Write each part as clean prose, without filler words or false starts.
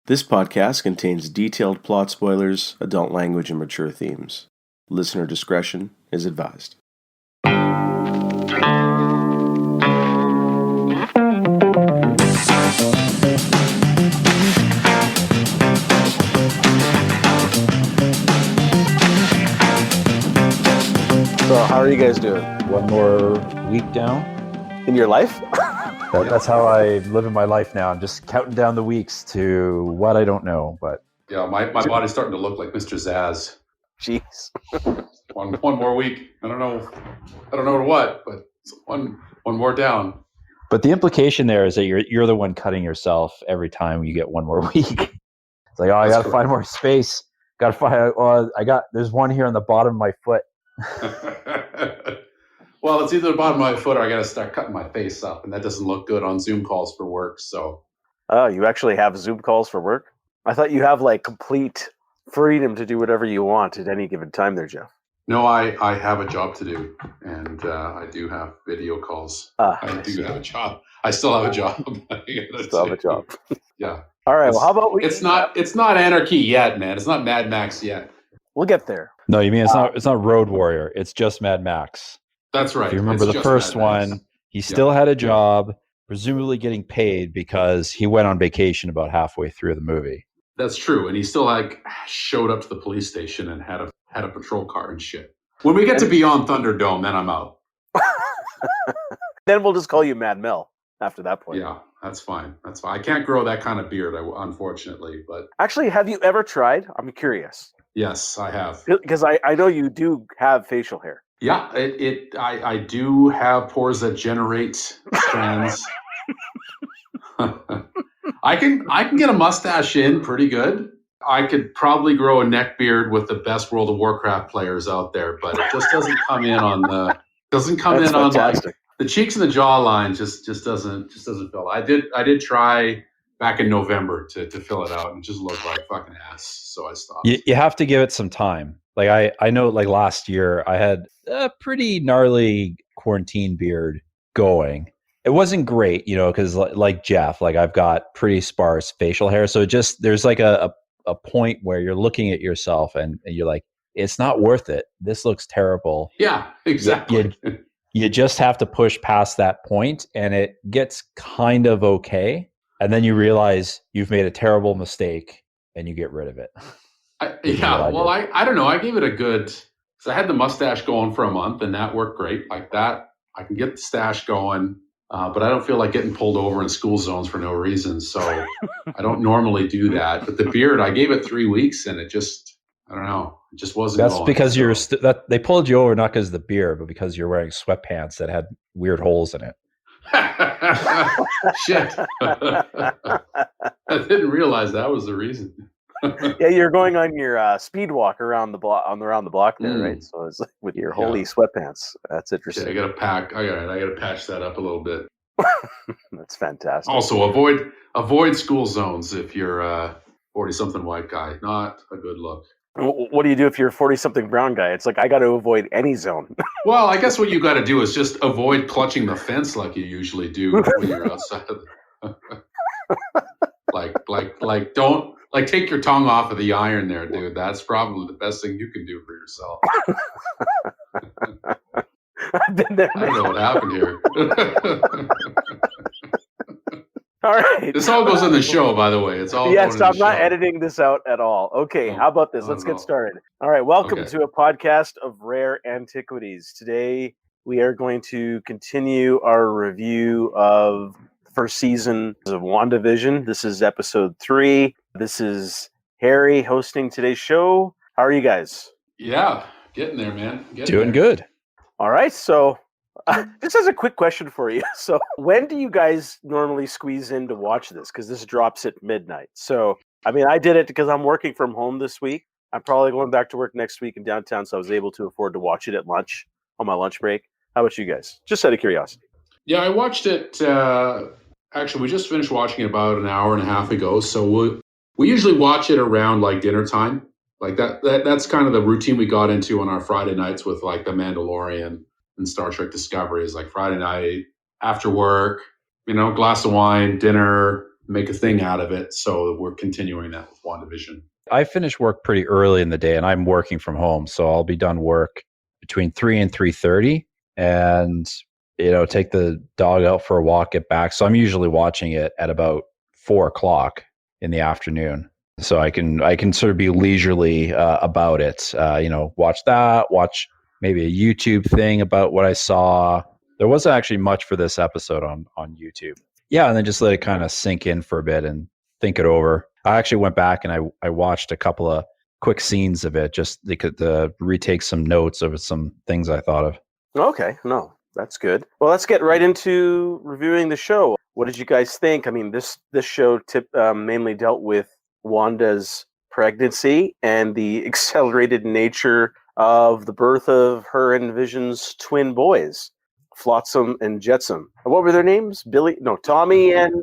This podcast contains detailed plot spoilers, adult language, and mature themes. Listener discretion is advised. So, how are you guys doing? One more week down. In your life? That's how I live in my life now. I'm just counting down the weeks to what I don't know. But yeah, my body's starting to look like Mr. Zaz. Jeez. one more week. I don't know what, but one more down. But the implication there is that you're the one cutting yourself every time you get one more week. It's like, I got to find more space. Got to find. There's one here on the bottom of my foot. Well, it's either the bottom of my foot or I got to start cutting my face up, and that doesn't look good on Zoom calls for work. So, oh, you actually have Zoom calls for work? I thought you have like complete freedom to do whatever you want at any given time there, Geoff. No, I have a job to do, and I do have video calls. I do have a job. I still have a job. Still have a job. Yeah. All right. Well, how about we? It's not anarchy yet, man. It's not Mad Max yet. We'll get there. No, you mean it's not Road Warrior. It's just Mad Max. That's right. If you remember the first one, he still had a job, presumably getting paid because he went on vacation about halfway through the movie. That's true, and he still showed up to the police station and had a patrol car and shit. When we get to Beyond Thunderdome, then I'm out. Then we'll just call you Mad Mel after that point. Yeah, that's fine. That's fine. I can't grow that kind of beard, unfortunately. But actually, have you ever tried? I'm curious. Yes, I have. Because I know you do have facial hair. Yeah, I do have pores that generate strands. I can get a mustache in pretty good. I could probably grow a neck beard with the best World of Warcraft players out there, but it just doesn't come in on the like the cheeks and the jawline just doesn't fill. I did try back in November to fill it out and it just looked like fucking ass, so I stopped. You have to give it some time. Like I know, like last year I had a pretty gnarly quarantine beard going. It wasn't great, because like Geoff, like I've got pretty sparse facial hair. So there's like a point where you're looking at yourself and you're like, it's not worth it. This looks terrible. Yeah, exactly. You just have to push past that point and it gets kind of okay. And then you realize you've made a terrible mistake and you get rid of it. I don't know. I gave it a good, because I had the mustache going for a month and that worked great. Like that, I can get the stash going, but I don't feel like getting pulled over in school zones for no reason. So I don't normally do that. But the beard, I gave it 3 weeks and it just, I don't know, it just wasn't That's going. because they pulled you over not because of the beard, but because you're wearing sweatpants that had weird holes in it. Shit. I didn't realize that was the reason. Yeah, you're going on your speed walk around the block there, right? So it's like with your holy sweatpants. That's interesting. Yeah, I gotta patch that up a little bit. That's fantastic. Also, avoid school zones if you're a 40-something white guy. Not a good look. What do you do if you're a 40-something brown guy? It's like, I got to avoid any zone. Well, I guess what you got to do is just avoid clutching the fence like you usually do when you're outside. Like don't take your tongue off of the iron there, dude. That's probably the best thing you can do for yourself. I've been there. I don't know what happened here. All right. This all goes in the show, by the way. It's all. Yes, I'm not editing this out at all. Okay, how about this? Let's get started. All right, welcome to a podcast of rare antiquities. Today, we are going to continue our review of the first season of WandaVision. This is episode 3. This is Harry hosting today's show. How are you guys? Yeah, getting there, man. Doing good. All right, so this is a quick question for you. So when do you guys normally squeeze in to watch this? Because this drops at midnight. So, I mean, I did it because I'm working from home this week. I'm probably going back to work next week in downtown, so I was able to afford to watch it at lunch, on my lunch break. How about you guys? Just out of curiosity. Yeah, I watched it. Actually, we just finished watching it about an hour and a half ago. So we usually watch it around like dinner time. Like that's kind of the routine we got into on our Friday nights with like The Mandalorian and Star Trek Discovery. Is like Friday night after work, glass of wine, dinner, make a thing out of it. So we're continuing that with WandaVision. I finish work pretty early in the day, and I'm working from home, so I'll be done work between 3 and 3:30, and take the dog out for a walk, get back. So I'm usually watching it at about 4 o'clock in the afternoon, so I can sort of be leisurely about it. Watch maybe a YouTube thing about what I saw. There wasn't actually much for this episode on YouTube. Yeah, and then just let it kind of sink in for a bit and think it over. I actually went back and I watched a couple of quick scenes of it, just they could retake some notes of some things I thought of. Okay, no, that's good. Well, let's get right into reviewing the show. What did you guys think? I mean, this show mainly dealt with Wanda's pregnancy and the accelerated nature of the birth of her and Vision's twin boys, Flotsam and Jetsam. What were their names? Tommy and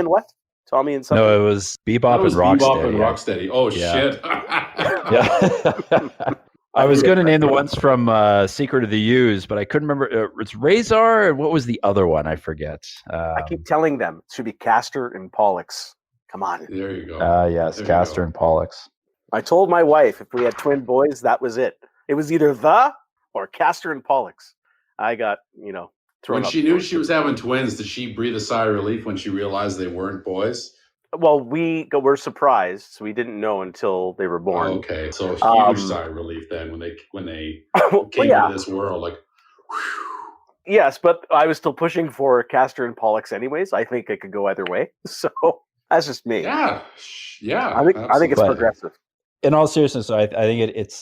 what? Tommy and something? No, it was Bebop and Rocksteady. Bebop and Rocksteady. Oh, shit. Yeah. I was going to name the ones from Secret of the Use, but I couldn't remember. It's Razor, and what was the other one? I forget. I keep telling them it should be Castor and Pollux. Come on. There you go. Yes, Castor and Pollux. I told my wife if we had twin boys, that was it. It was either the or Castor and Pollux. I got, thrown When she knew she was having twins, did she breathe a sigh of relief when she realized they weren't boys? Well, we were surprised, so we didn't know until they were born. Okay, so a huge sigh of relief then when they came into this world, like. Whew. Yes, but I was still pushing for Castor and Pollux, anyways. I think it could go either way, so that's just me. Yeah. I think it's progressive. In all seriousness, I think it's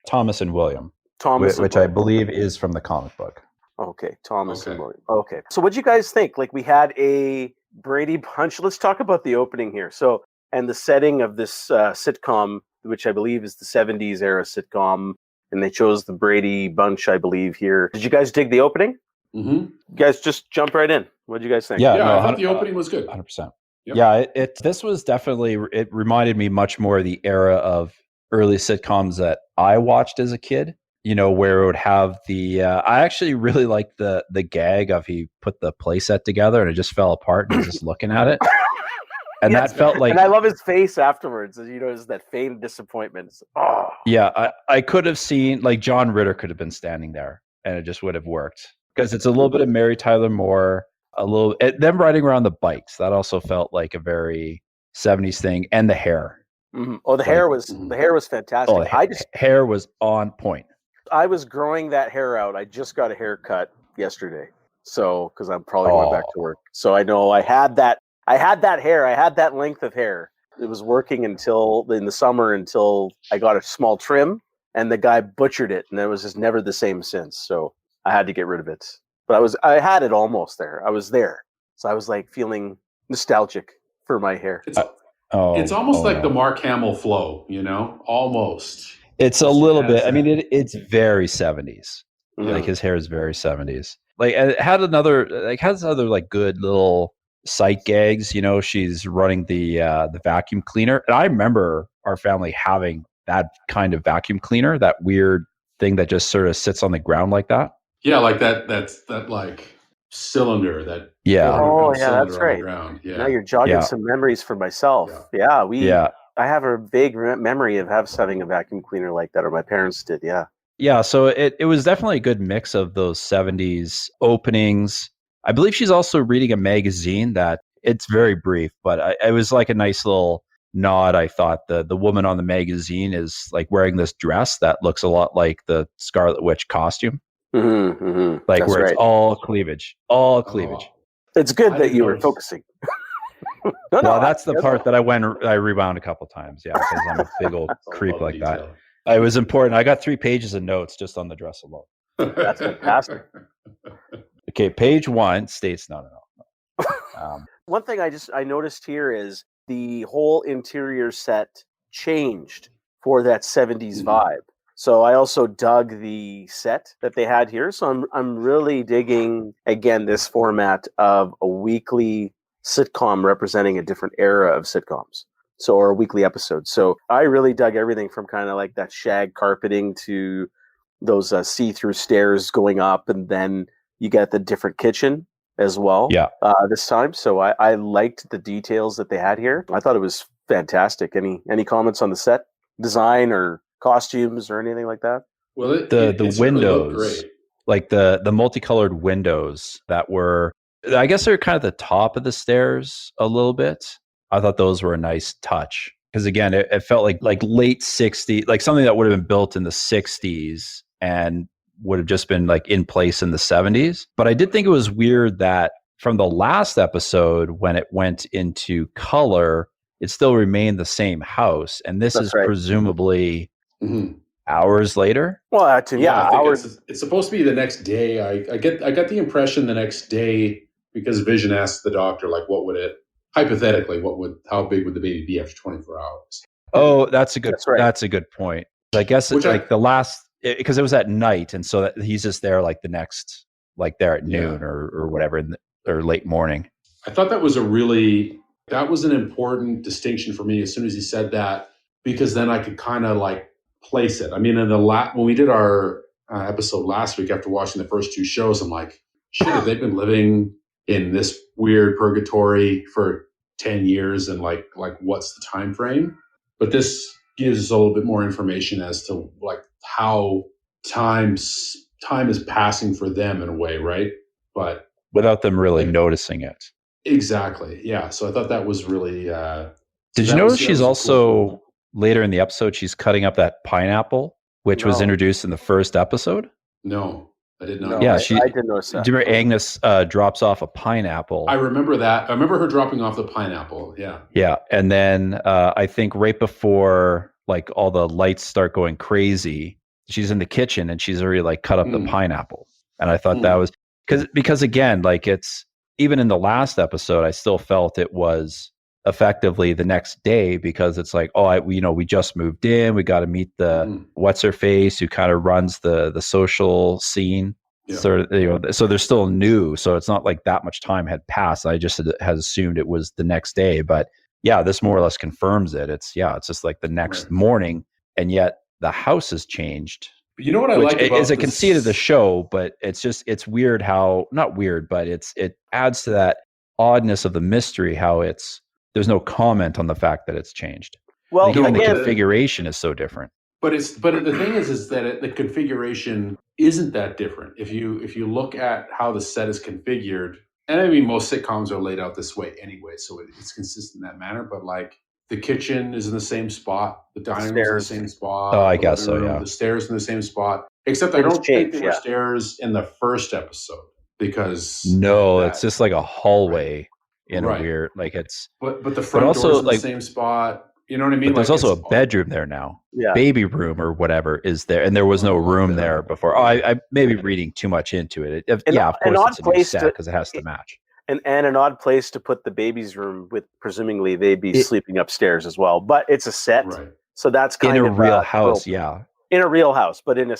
Thomas and William, which I believe is from the comic book. Okay, Thomas and William. Okay, so what do you guys think? Like, we had a Brady Bunch. Let's talk about the opening here. So, and the setting of this sitcom, which I believe is the 70s era sitcom, and they chose the Brady Bunch, I believe, here. Did you guys dig the opening? Mm-hmm. You guys just jump right in. What did you guys think? Yeah, I thought the opening was good. 100%. Yep. Yeah, this was definitely, it reminded me much more of the era of early sitcoms that I watched as a kid, where it would have I actually really liked the gag of he put the playset together and it just fell apart and he's just looking at it. And yes, that felt like... And I love his face afterwards, is that feigned disappointment. Oh. Yeah, I could have seen, like, John Ritter could have been standing there and it just would have worked. Because it's a little bit of Mary Tyler Moore, them riding around the bikes. That also felt like a very 70s thing. And the hair. Mm-hmm. Oh, the hair was fantastic. Oh, hair was on point. I was growing that hair out. I just got a haircut yesterday, so because I'm probably going back to work. So I know I had that hair. I had that length of hair. It was working in the summer until I got a small trim, and the guy butchered it, and it was just never the same since. So I had to get rid of it. But I had it almost there. I was there, so I was like feeling nostalgic for my hair. It's almost like the Mark Hamill flow, almost. It's a little bit. I mean, it's very 70s. Mm-hmm. Like, his hair is very 70s. Like, it has other like good little sight gags. She's running the vacuum cleaner, and I remember our family having that kind of vacuum cleaner, that weird thing that just sort of sits on the ground like that. Yeah, like that like cylinder that. Yeah. Oh yeah, that's right. Yeah. Now you're jogging some memories for myself. Yeah. I have a vague memory of having a vacuum cleaner like that, or my parents did. Yeah. Yeah. So it was definitely a good mix of those 70s openings. I believe she's also reading a magazine that it's very brief, but it was like a nice little nod. I thought the woman on the magazine is like wearing this dress that looks a lot like the Scarlet Witch costume. Mm-hmm, mm-hmm. Like, that's where right. It's all cleavage. It's good that you were focusing. That's the part that I rewound a couple times. Yeah, because I'm a big old creep like that. It was important. I got 3 pages of notes just on the dress alone. That's fantastic. Okay, page 1 states no. One thing I noticed here is the whole interior set changed for that 70s vibe. So I also dug the set that they had here. So I'm really digging, again, this format of a weekly sitcom representing a different era of sitcoms. Or a weekly episode. So I really dug everything from kind of like that shag carpeting to those see-through stairs going up, and then you get the different kitchen. as well. Yeah. This time, so I liked the details that they had here. I thought it was fantastic. Any comments on the set design or costumes or anything like that? Well, The windows, like the multicolored windows that were, I guess they're kind of the top of the stairs a little bit. I thought those were a nice touch because again, it felt like late 60s, like something that would have been built in the 60s and would have just been like in place in the 70s. But I did think it was weird that from the last episode when it went into color, it still remained the same house, and this is presumably hours later. Well, I think it's supposed to be the next day. I got the impression the next day because Vision asked the doctor, like, what would it hypothetically, how big would the baby be after 24 hours? Oh, that's a good point. I guess it's like the last, because it was at night, and so that he's just there like the next, like there at noon or whatever, or late morning. I thought that was an important distinction for me as soon as he said that, because then I could kind of like place it. I mean, when we did our episode last week after watching the first two shows, I'm like, shit, have they been living in this weird purgatory for 10 years and like what's the time frame? But this gives us a little bit more information as to like how time is passing for them in a way, right? But without them really noticing it. Exactly. Yeah. So I thought that was really Did you notice she's also cool. Later in the episode, she's cutting up that pineapple, which was introduced in the first episode? No, I did not. Yeah, I didn't notice that. Do you remember Agnes drops off a pineapple? I remember that. I remember her dropping off the pineapple. Yeah. Yeah. And then I think right before like all the lights start going crazy, she's in the kitchen and she's already like cut up the pineapple. And I thought that was because again, like it's even in the last episode, I still felt it was effectively the next day because it's like, we just moved in. We got to meet the what's her face who kind of runs the social scene. Yeah. So they're still new. So it's not like that much time had passed. I just had assumed it was the next day, but yeah, this more or less confirms it. It's just like the next morning, and yet the house has changed. But you know what I like about is a conceit of the show, but it's weird how, not weird, but it adds to that oddness of the mystery, how there's no comment on the fact that it's changed. Well, even the configuration is so different. But the thing is that the configuration isn't that different. If you look at how the set is configured, and I mean most sitcoms are laid out this way anyway, so it's consistent in that manner. But like the kitchen is in the same spot, the dining room is in the same spot. Oh, I guess so. Yeah, the stairs in the same spot. Except I don't think there were stairs in the first episode because it's just like a hallway. In a weird, like it's, but the front door's in the same spot. You know what I mean? But there's also a bedroom there now. Yeah. Baby room or whatever is there, and there was no room there before. Oh, I may be reading too much into it. Of course, it's a new set because it has to match. And an odd place to put the baby's room with presumably they'd be sleeping upstairs as well. But it's a set, so that's kind of in a real house. Yeah, in a real house, but in a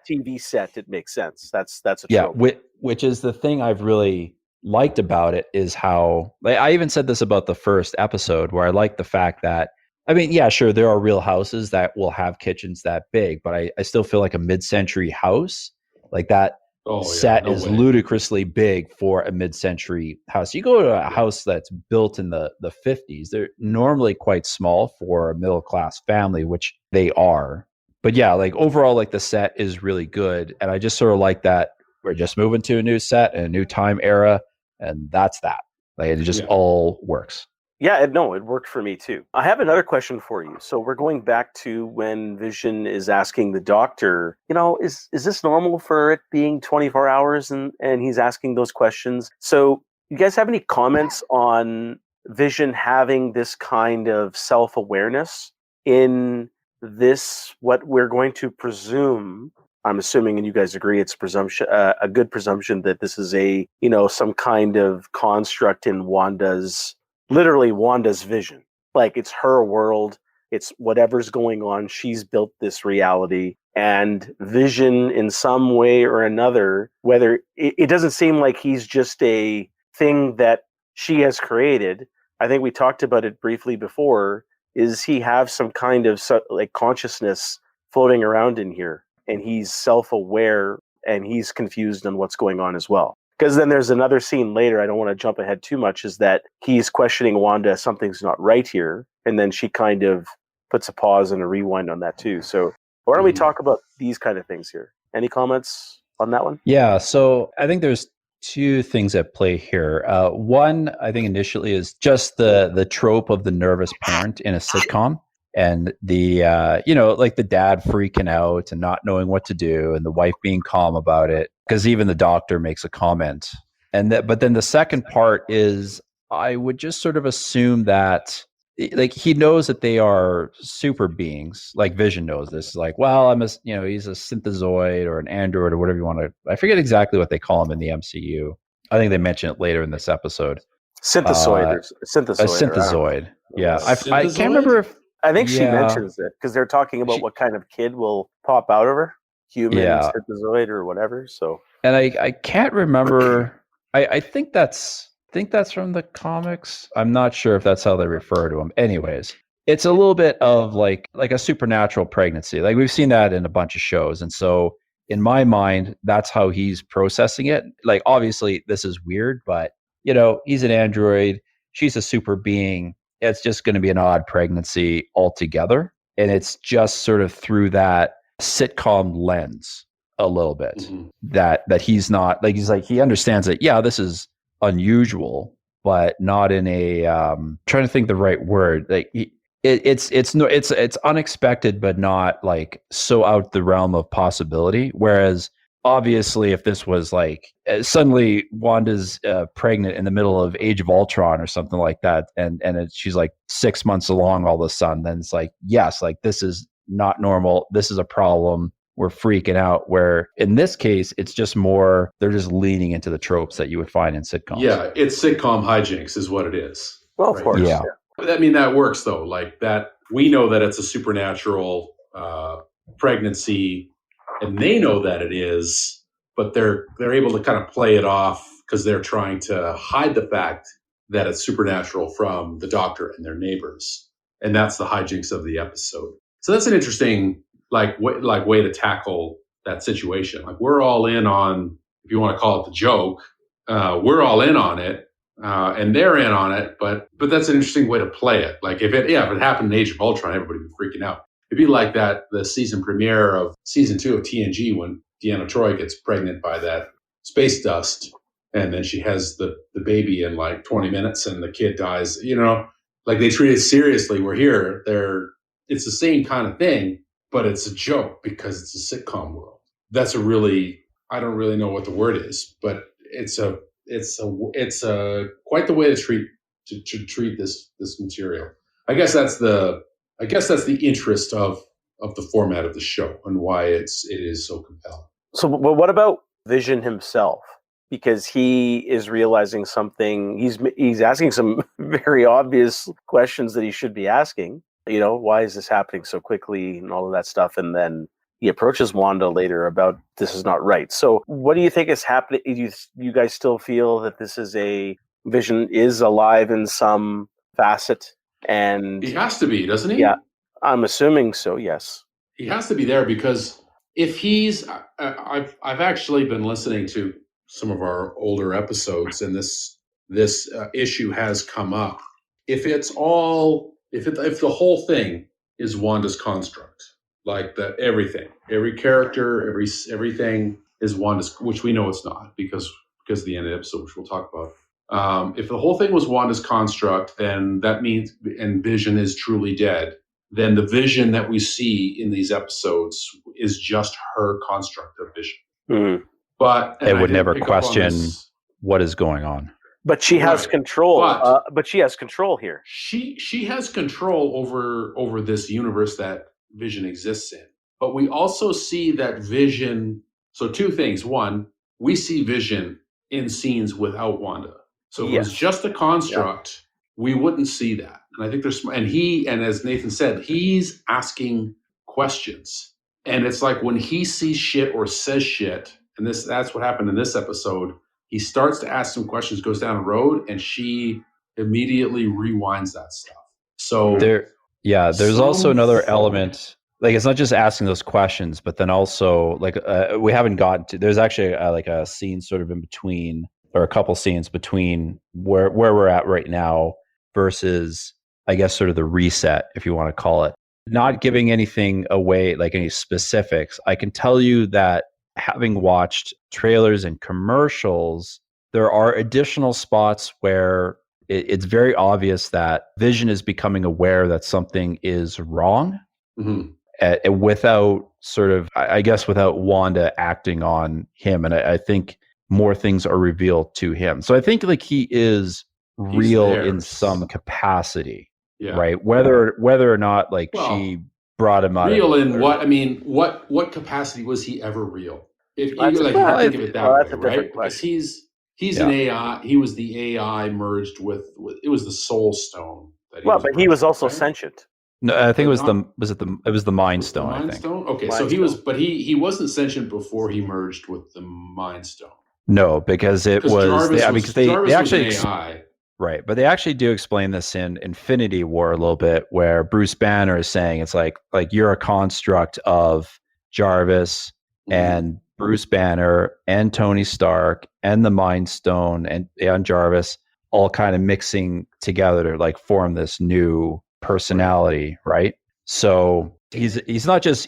TV set, it makes sense. That's a trope. Which is the thing I've really liked about it is how, like, I even said this about the first episode where I like the fact that, I mean, yeah, sure, there are real houses that will have kitchens that big, but I still feel like a mid-century house, like that set is ludicrously big for a mid-century house. You go to a house that's built in the 50s, they're normally quite small for a middle-class family, which they are. But yeah, like overall, like the set is really good. And I just sort of like that we're just moving to a new set and a new time era. And that's that. Like it just all works. Yeah, it worked for me too. I have another question for you. So we're going back to when Vision is asking the doctor, is this normal for it being 24 hours? And he's asking those questions. So you guys have any comments on Vision having this kind of self-awareness in this, what we're going to presume, I'm assuming, and you guys agree, it's presumption, a good presumption that this is some kind of construct in Wanda's vision. Like it's her world. It's whatever's going on. She's built this reality, and Vision in some way or another, whether it doesn't seem like he's just a thing that she has created. I think we talked about it briefly before. Is he have some kind of like consciousness floating around in here? And he's self-aware and he's confused on what's going on as well. Because then there's another scene later, I don't want to jump ahead too much, is that he's questioning Wanda, something's not right here, and then she kind of puts a pause and a rewind on that too. So why don't we talk about these kind of things here? Any comments on that one? Yeah, so I think there's two things at play here. One, I think initially is just the trope of the nervous parent in a sitcom, and the like the dad freaking out and not knowing what to do, and the wife being calm about it, because even the doctor makes a comment. But then the second part is, I would just sort of assume that, like, he knows that they are super beings. Like Vision knows this. Like, well, he's a synthezoid or an android or whatever you want to. I forget exactly what they call him in the MCU. I think they mention it later in this episode. Synthezoid. A synthezoid. Yeah, I can't remember if. I think she mentions it because they're talking about what kind of kid will pop out of her, human, synthezoid, or whatever. So, and I can't remember. I think that's from the comics. I'm not sure if that's how they refer to him. Anyways, it's a little bit of like a supernatural pregnancy. Like we've seen that in a bunch of shows, and so in my mind, that's how he's processing it. Like obviously, this is weird, but he's an android. She's a super being. It's just going to be an odd pregnancy altogether. And it's just sort of through that sitcom lens a little bit that he's not like, he understands that, yeah, this is unusual, but not in a, trying to think the right word. Like it's unexpected, but not like so out the realm of possibility. Whereas obviously, if this was like suddenly Wanda's pregnant in the middle of Age of Ultron or something like that, and she's like 6 months along all of a sudden, then it's like, yes, like this is not normal. This is a problem. We're freaking out. Where in this case, it's just more, they're just leaning into the tropes that you would find in sitcoms. Yeah, it's sitcom hijinks is what it is. Well, of course. Yeah. I mean, that works though. Like that, we know that it's a supernatural pregnancy. And they know that it is, but they're able to kind of play it off because they're trying to hide the fact that it's supernatural from the doctor and their neighbors, and that's the hijinks of the episode. So that's an interesting way to tackle that situation. Like we're all in on, if you want to call it the joke, we're all in on it, and they're in on it. But that's an interesting way to play it. Like if it happened in Age of Ultron, everybody would be freaking out. It'd be like the season premiere of season 2 of TNG when Deanna Troi gets pregnant by that space dust, and then she has the baby in like 20 minutes and the kid dies. Like they treat it seriously. We're here. It's the same kind of thing, but it's a joke because it's a sitcom world. That's I don't really know what the word is, but it's quite the way to treat this material. I guess that's the interest of the format of the show and why it is so compelling. So, but what about Vision himself? Because he is realizing something. He's asking some very obvious questions that he should be asking. Why is this happening so quickly and all of that stuff? And then he approaches Wanda later about this is not right. So, what do you think is happening? You guys still feel that this is Vision is alive in some facet? And he has to be, doesn't he? Yeah, I'm assuming so. Yes, he has to be there because if he's, I've actually been listening to some of our older episodes, and this issue has come up. If the whole thing is Wanda's construct, like that, every character, everything is Wanda's, which we know it's not because of the end of the episode, which we'll talk about. If the whole thing was Wanda's construct, then that means, and Vision is truly dead, then the Vision that we see in these episodes is just her construct of Vision. Mm-hmm. But it would never question what is going on. But she has control. But she has control here. She has control over this universe that Vision exists in. But we also see that Vision. So two things. One, we see Vision in scenes without Wanda. So if it was just a construct, we wouldn't see that. And I think and as Nathan said, he's asking questions. And it's like when he sees shit or says shit, and that's what happened in this episode, he starts to ask some questions, goes down a road, and she immediately rewinds that stuff. So there's also another element like it's not just asking those questions, but then also like we haven't gotten to. There's actually like a scene sort of in between, or a couple scenes between where we're at right now versus, I guess, sort of the reset, if you want to call it. Not giving anything away, like any specifics. I can tell you that having watched trailers and commercials, there are additional spots where it's very obvious that Vision is becoming aware that something is wrong. Without sort of, I guess, without Wanda acting on him. And I think more things are revealed to him. So I think like he is real in some capacity, right? Whether or not like she brought him out. Real in what? I mean, what capacity was he ever real? If you think of it that way, right? Because he's an AI. He was the AI merged with it was the Soul Stone. But he was also sentient. No, I think it was the Mind Stone. The Mind Stone. Okay, Mind so he Stone. was, but he wasn't sentient before he merged with the Mind Stone. No, because it was Jarvis they actually was an AI. Right, but they actually do explain this in Infinity War a little bit, where Bruce Banner is saying it's like you're a construct of Jarvis and Bruce Banner and Tony Stark and the Mind Stone and Jarvis all kind of mixing together to like form this new personality, right? So he's not just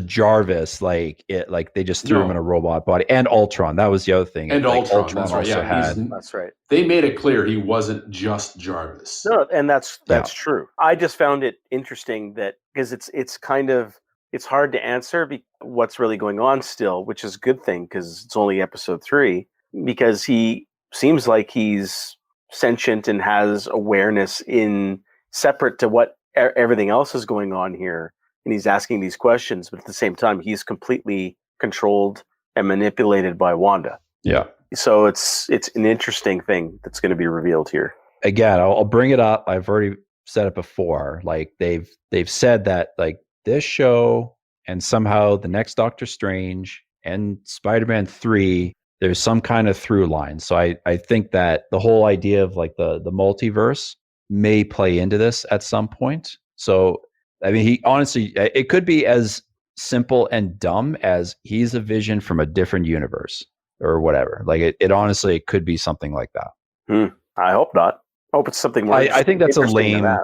Jarvis, like they just threw him in a robot body, and Ultron. That was the other thing. And like, Ultron also had. That's right. They made it clear he wasn't just Jarvis. No, and that's true. I just found it interesting that because it's kind of it's hard to answer what's really going on still, which is a good thing because it's only episode 3. Because he seems like he's sentient and has awareness in separate to what everything else is going on here. And he's asking these questions, but at the same time, he's completely controlled and manipulated by Wanda. Yeah. So it's an interesting thing that's going to be revealed here. Again, I'll bring it up. I've already said it before. Like they've said that like this show and somehow the next Doctor Strange and Spider-Man 3, there's some kind of through line. So I think that the whole idea of like the multiverse may play into this at some point. So I mean, he honestly, it could be as simple and dumb as he's a Vision from a different universe or whatever. Like it honestly, it could be something like that. I hope not. I hope it's something more. I think that's a lame. I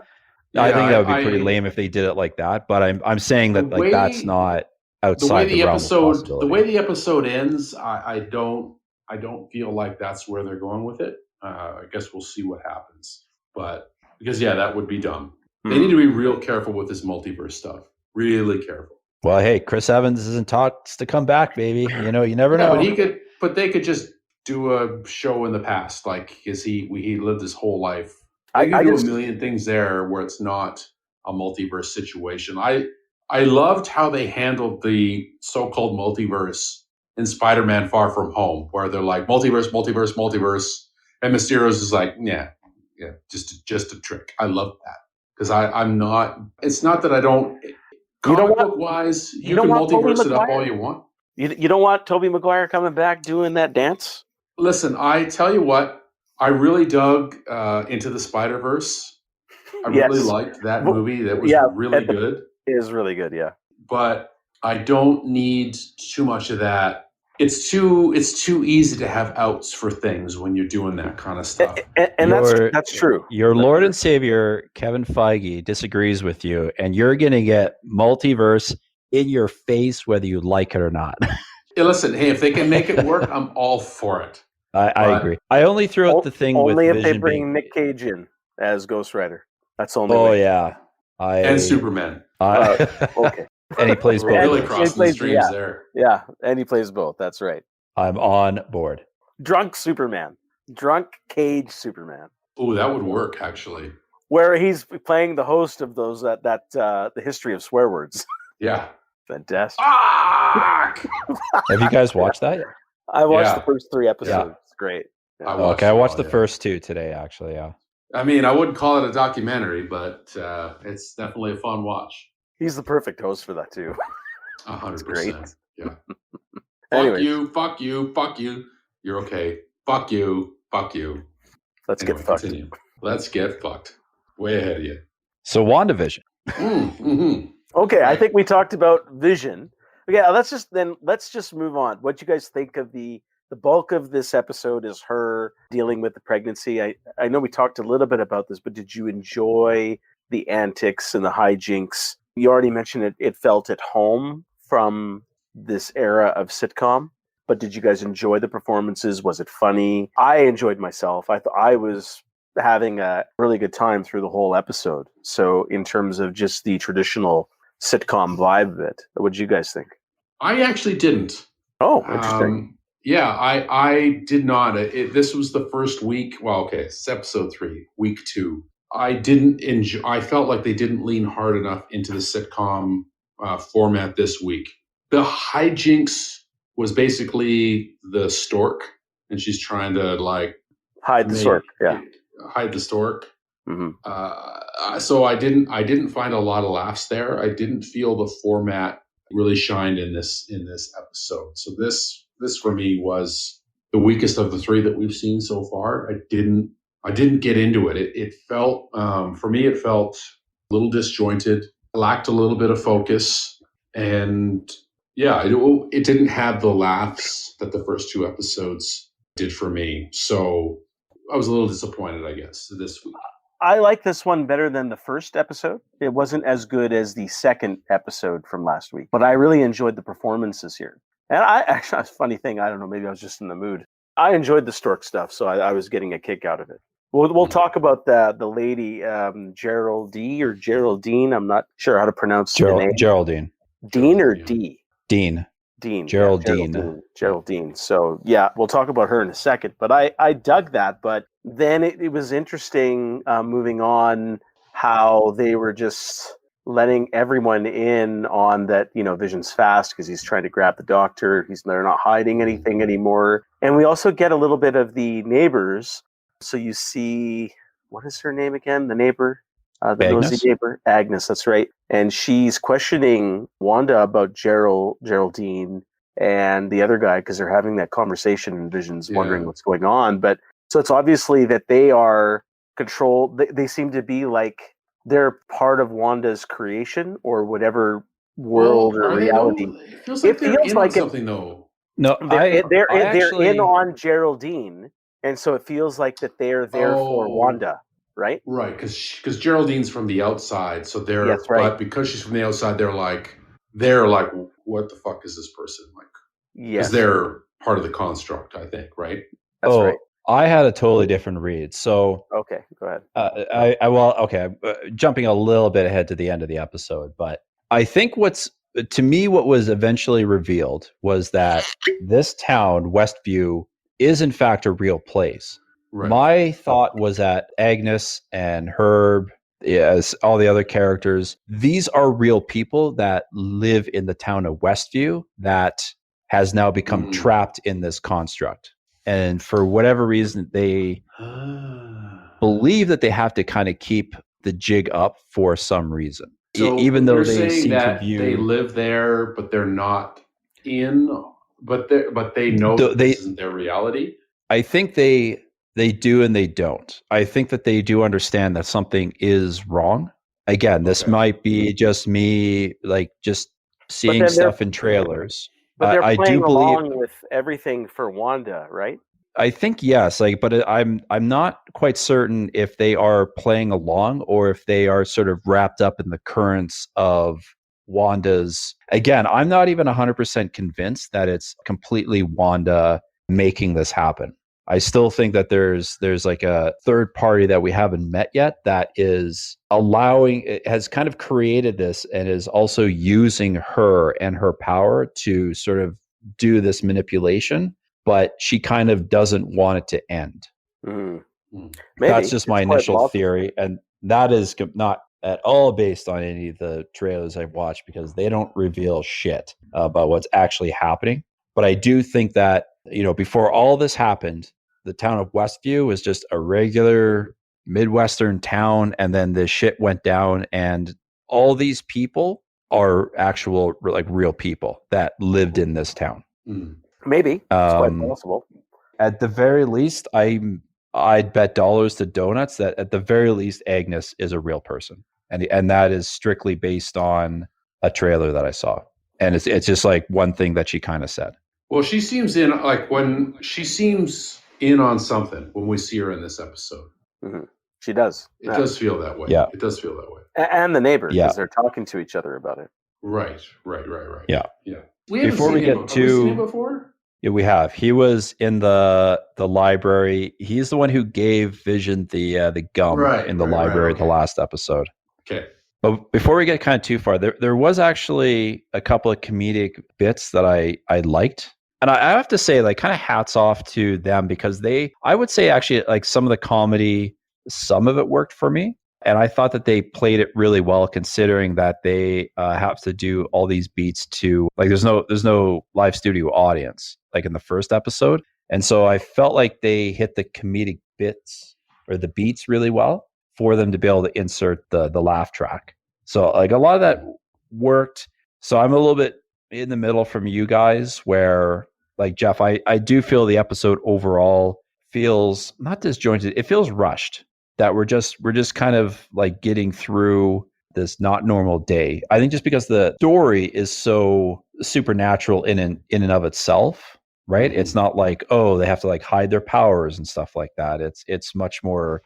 think that would be pretty lame if they did it like that. But I'm saying that like that's not outside the realm of possibility. The way the episode ends, I don't feel like that's where they're going with it. I guess we'll see what happens. But because that would be dumb. They need to be real careful with this multiverse stuff. Really careful. Well, hey, Chris Evans is in talks to come back, baby. You know, you never know. But they could just do a show in the past, like he lived his whole life. I do a million things there where it's not a multiverse situation. I loved how they handled the so-called multiverse in Spider-Man Far From Home, where they're like multiverse, and Mysterio's is like, just a trick. I love that. Because I'm not. It's not that I don't. Comic book wise, you can multiverse it up all you want. You don't want Tobey Maguire coming back doing that dance? Listen, I tell you what, I really dug Into the Spider-Verse. I really liked that movie. That was really good. It is really good, yeah. But I don't need too much of that. It's too easy to have outs for things when you're doing that kind of stuff. And that's true. Your Lord and Savior, Kevin Feige, disagrees with you, and you're going to get multiverse in your face whether you like it or not. Listen, hey, if they can make it work, I'm all for it. I agree. I only threw out the thing with only if Vision they bring Nick Cage in as Ghost Rider. That's only. Oh yeah, and Superman. Okay. And he plays both. Really crossing the streams there. Yeah, and he plays both. That's right. I'm on board. Drunk Superman. Drunk Cage Superman. Oh, that would work, actually. Where he's playing the host of those the history of swear words. Yeah. Fantastic. Fuck! Have you guys watched that? I watched the first 3 episodes. Yeah. It's great. Yeah. I watched the first 2 today, actually, yeah. I mean, I wouldn't call it a documentary, but it's definitely a fun watch. He's the perfect host for that too. 100%. Yeah. Fuck you. You're okay. Fuck you. Let's get fucked. Continue. Let's get fucked. Way ahead of you. So WandaVision. Okay, I think we talked about Vision. Okay, let's just move on. What you guys think of the bulk of this episode is her dealing with the pregnancy. I know we talked a little bit about this, but did you enjoy the antics and the hijinks? You already mentioned it felt at home from this era of sitcom, but did you guys enjoy the performances? Was it funny? I enjoyed myself. I thought I was having a really good time through the whole episode. So in terms of just the traditional sitcom vibe of it, what did you guys think? I actually didn't. Oh, interesting. Yeah, I did not. This was the first week. Well, okay, it's episode 3, week 2. I didn't enjoy. I felt like they didn't lean hard enough into the sitcom format this week. The hijinks was basically the stork, and she's trying to hide the stork. Yeah, hide the stork. Mm-hmm. So I didn't find a lot of laughs there. I didn't feel the format really shined in this episode. So this for me was the weakest of the 3 that we've seen so far. I didn't get into it. It felt for me, it felt a little disjointed, lacked a little bit of focus, and yeah, it didn't have the laughs that the first 2 episodes did for me. So I was a little disappointed, I guess, this week. I like this one better than the first episode. It wasn't as good as the second episode from last week, but I really enjoyed the performances here. And actually, it's a funny thing, I don't know, maybe I was just in the mood. I enjoyed the stork stuff, so I was getting a kick out of it. We'll talk about the lady, Geraldine or Geraldine. I'm not sure how to pronounce the name. Geraldine. Dean or D? Dean. Geraldine. Yeah, Geraldine. So yeah, we'll talk about her in a second. But I dug that. But then it was interesting moving on how they were just letting everyone in on that, Vision's fast because he's trying to grab the doctor. They're not hiding anything anymore. And we also get a little bit of the neighbors. So you see, what is her name again? The neighbor? The Agnes? nosy neighbor? Agnes, that's right. And she's questioning Wanda about Geraldine and the other guy because they're having that conversation and Vision's wondering what's going on. But so it's obviously that they are controlled. They seem to be like they're part of Wanda's creation or whatever world or reality. It feels like they're in on something, though. No, they're in on Geraldine, and so it feels like that they're there for Wanda. Right, because Geraldine's from the outside, so they're right. But because she's from the outside, they're like, what the fuck is this person like? Because they're part of the construct, I think, right? That's right. I had a totally different read. So okay, go ahead. Jumping a little bit ahead to the end of the episode, but I think what was eventually revealed was that this town, Westview, is in fact a real place. Right. My thought was that Agnes and Herb, as all the other characters, these are real people that live in the town of Westview that has now become trapped in this construct. And for whatever reason, they believe that they have to kind of keep the jig up for some reason. So even though they seem that to view they live there, but they're not in, but they know this isn't their reality. I think they do and they don't. I think that they do understand that something is wrong. Again, this might be just me, just seeing stuff in trailers. But they're playing along with everything for Wanda, right? I think yes, but I'm not quite certain if they are playing along or if they are sort of wrapped up in the currents of Wanda's. Again, I'm not even 100% convinced that it's completely Wanda making this happen. I still think that there's like a third party that we haven't met yet that is has kind of created this and is also using her and her power to sort of do this manipulation, but she kind of doesn't want it to end. That's just my initial theory. And that is not at all based on any of the trailers I've watched because they don't reveal shit about what's actually happening. But I do think that, before all this happened, the town of Westview was just a regular Midwestern town. And then this shit went down and all these people are actual, real people that lived in this town. Maybe. It's quite possible. At the very least, I'd bet dollars to donuts that at the very least, Agnes is a real person. And that is strictly based on a trailer that I saw. And it's just like one thing that she kind of said. Well, she seems in when she seems in on something when we see her in this episode. Mm-hmm. She does. It does feel that way. Yeah. It does feel that way. And the neighbor, because they're talking to each other about it. Right. Yeah. We haven't Before we get have we seen him before? Yeah, we have. He was in the library. He's the one who gave Vision the gum in the library the last episode. Okay. But before we get kind of too far, there was actually a couple of comedic bits that I liked. And I have to say, like, kind of hats off to them because I would say actually, like, some of the comedy, some of it worked for me. And I thought that they played it really well, considering that they have to do all these beats to, like, there's no live studio audience, like in the first episode. And so I felt like they hit the comedic bits or the beats really well for them to be able to insert the laugh track. So, like, a lot of that worked. So I'm a little bit in the middle from you guys where, like, Geoff, I do feel the episode overall feels not disjointed. It feels rushed. That we're just kind of like getting through this not normal day. I think just because the story is so supernatural in and of itself, right? It's not like, oh, they have to like hide their powers and stuff like that. It's much more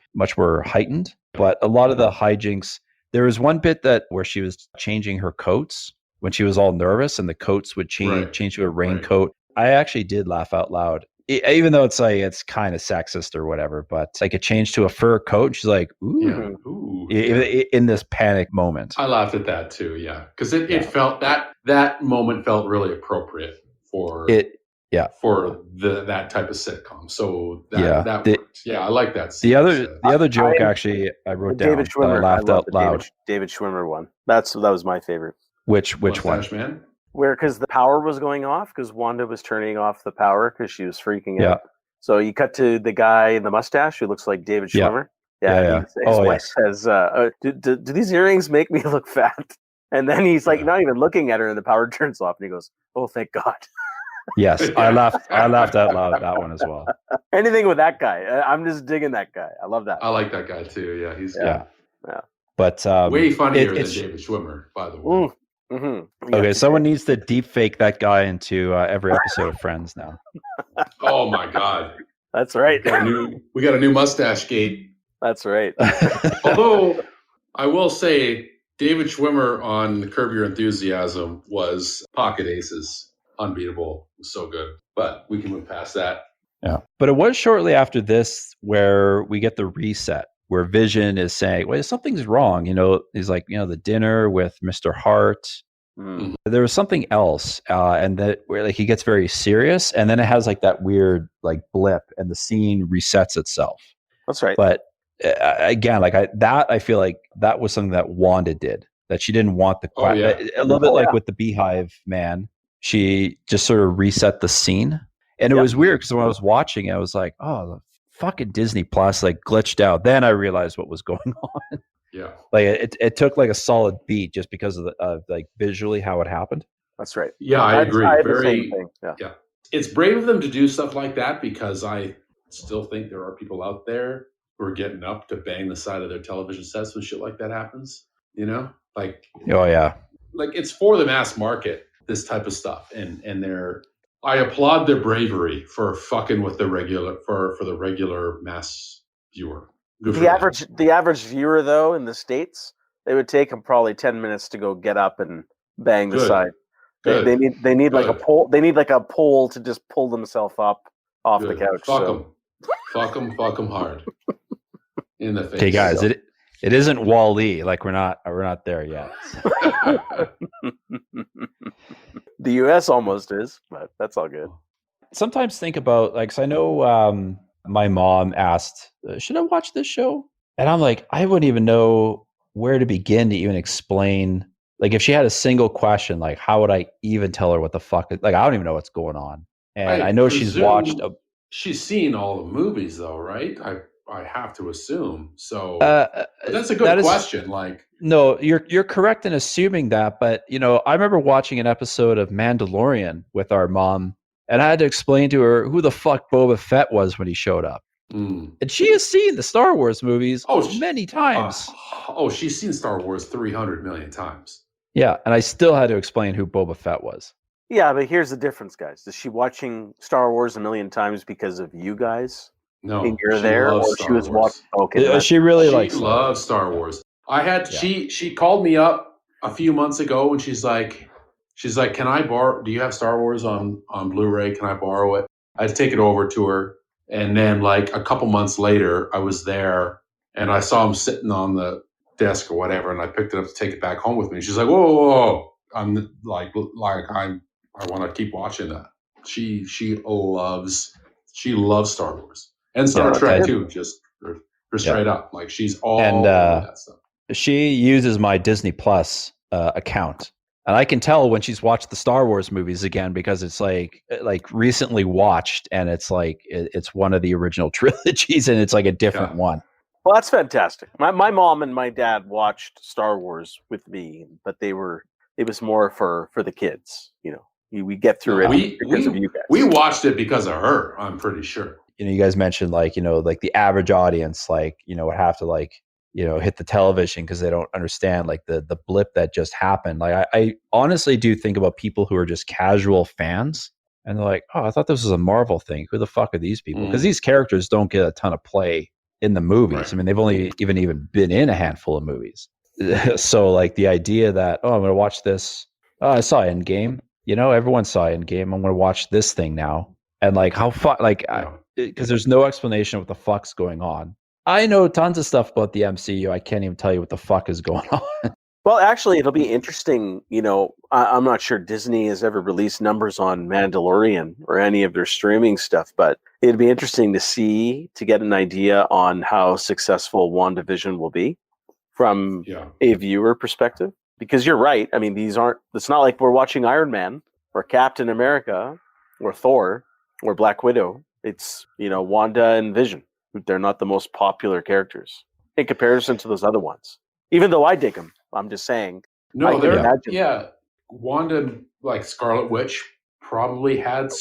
heightened. But a lot of the hijinks, there was one bit where she was changing her coats when she was all nervous, and the coats would change to a raincoat. I actually did laugh out loud. Even though it's like it's kind of sexist or whatever, but like it changed to a fur coat. And she's like, "Ooh!" In this panic moment. I laughed at that too. Yeah, because it felt that moment felt really appropriate for it. Yeah, for that type of sitcom. So that worked. Yeah, I like that. The other joke actually I wrote down. David Schwimmer, I laughed out loud. David Schwimmer one. That was my favorite. Which one? Man? Where, because the power was going off, because Wanda was turning off the power because she was freaking out. So you cut to the guy in the mustache who looks like David Schwimmer. Yeah. His wife says, do these earrings make me look fat? And then he's like, not even looking at her, and the power turns off, and he goes, "Oh, thank God." Yes, I laughed out loud at that one as well. Anything with that guy, I'm just digging that guy. I love that. I like that guy too. Yeah, he's But way funnier than David Schwimmer, by the way. Mm-hmm. Okay, someone needs to deep fake that guy into every episode of Friends now. Oh my God, that's right. We got a new mustache gate. That's right. Although I will say, David Schwimmer on Curb Your Enthusiasm was pocket aces, unbeatable. It was so good. But we can move past that. Yeah, but it was shortly after this where we get the reset, where Vision is saying, "Wait, something's wrong." He's like, the dinner with Mr. Hart. Mm-hmm. There was something else, and that where like he gets very serious, and then it has like that weird like blip, and the scene resets itself. That's right. But again, like I feel like that was something that Wanda did, that she didn't want the a little bit like with the Beehive Man. She just sort of reset the scene, and it was weird because when I was watching it, I was like, "Oh, the fucking Disney Plus like glitched out." Then I realized what was going on. Yeah, like it took like a solid beat just because of like visually how it happened. That's right. Yeah, I agree. Very. Yeah, it's brave of them to do stuff like that, because I still think there are people out there who are getting up to bang the side of their television sets when shit like that happens. Like it's for the mass market, this type of stuff, and I applaud their bravery for fucking with the regular mass viewer. The average viewer, though, in the States, it would take them probably 10 minutes to go get up and bang the side. They need like a pole. They need like a pole to just pull themselves up off the couch. Fuck them hard in the face. Okay, guys, it isn't Wall-E. Like we're not there yet. The U.S. almost is, but that's all good. Sometimes think about like, 'cause I know my mom asked, "Should I watch this show?" And I'm like, I wouldn't even know where to begin to even explain. Like, if she had a single question, like, how would I even tell her what the fuck? Like, I don't even know what's going on. And I know she's watched. She's seen all the movies, though, right? I have to assume. So that's a good question. Like, no, you're correct in assuming that. But I remember watching an episode of Mandalorian with our mom, and I had to explain to her who the fuck Boba Fett was when he showed up. And she has seen the Star Wars movies many times. She's seen Star Wars 300 million times. Yeah, and I still had to explain who Boba Fett was. Yeah, but here's the difference, guys. Is she watching Star Wars a million times because of you guys? No, and you're she there, loves or Star she was Wars. watching? Okay, She really likes She Star Wars. loves Star Wars. She called me up a few months ago and she's like, can I borrow? Do you have Star Wars on Blu-ray? Can I borrow it? I had to take it over to her, and then like a couple months later, I was there and I saw him sitting on the desk or whatever, and I picked it up to take it back home with me. She's like, whoa, whoa, whoa. I'm like I want to keep watching that. She loves Star Wars and Star Trek too. Just straight up, like she's all over that stuff. She uses my Disney Plus account, and I can tell when she's watched the Star Wars movies again because it's like recently watched, and it's like it's one of the original trilogies, and it's like a different one. Well, that's fantastic. My mom and my dad watched Star Wars with me, but it was more for the kids. You know, we get through it because of you guys. We watched it because of her. I'm pretty sure. You know, you guys mentioned like the average audience, would have to hit the television because they don't understand like the blip that just happened. Like I honestly do think about people who are just casual fans, and they're like, oh, I thought this was a Marvel thing. Who the fuck are these people? Because these characters don't get a ton of play in the movies. Right. I mean, they've only even been in a handful of movies. So like the idea that, oh, I'm going to watch this. Oh, I saw Endgame. Everyone saw Endgame. I'm going to watch this thing now. And like how because there's no explanation of what the fuck's going on. I know tons of stuff about the MCU. I can't even tell you what the fuck is going on. Well, actually, it'll be interesting. I'm not sure Disney has ever released numbers on Mandalorian or any of their streaming stuff, but it'd be interesting to get an idea on how successful WandaVision will be from a viewer perspective. Because you're right. I mean, it's not like we're watching Iron Man or Captain America or Thor or Black Widow. It's, Wanda and Vision. They're not the most popular characters in comparison to those other ones. Even though I dig them, I'm just saying. No, Wanda, like Scarlet Witch, probably had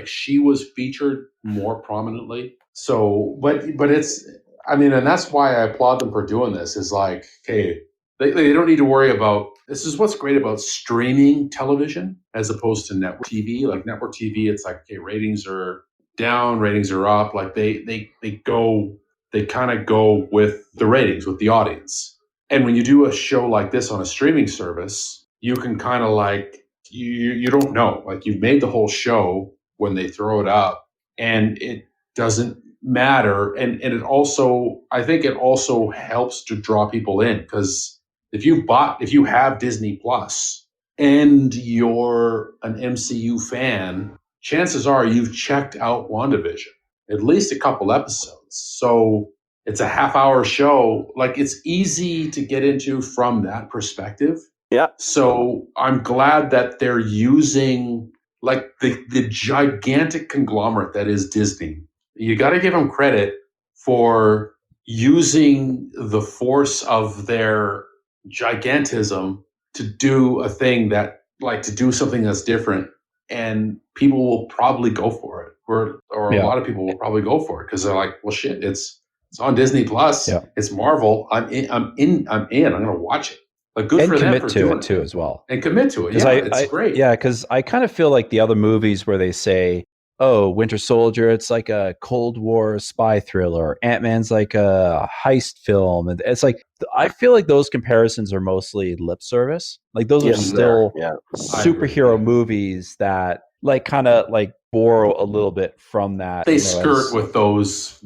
she was featured more prominently. So, but it's, I mean, and that's why I applaud them for doing this. Is like, okay, they don't need to worry about. This is what's great about streaming television as opposed to network TV. Like network TV, it's like, okay, ratings are down, ratings are up. Like they kind of go with the ratings, with the audience. And when you do a show like this on a streaming service, you can kind of like, you don't know. Like you've made the whole show when they throw it up, and it doesn't matter. And it also, I think it also helps to draw people in, because if you have Disney Plus and you're an MCU fan, chances are you've checked out WandaVision, at least a couple episodes. So it's a half-hour show. Like, it's easy to get into from that perspective. Yeah. So I'm glad that they're using like the gigantic conglomerate that is Disney. You got to give them credit for using the force of their gigantism to do a thing that, like, to do something that's different, and people will probably go for it, or a lot of people will probably go for it because they're like, well, shit, it's on Disney Plus. Yeah. It's Marvel. I'm in. I'm going to watch it. Like, good and for them for commit doing to it too as well. And commit to it. Yeah, it's great. Yeah, because I kind of feel like the other movies where they say, oh, Winter Soldier, it's like a Cold War spy thriller. Ant-Man's like a heist film. And it's like, I feel like those comparisons are mostly lip service. Like, those are still superhero movies that like kind of like borrow a little bit from that. They skirt with those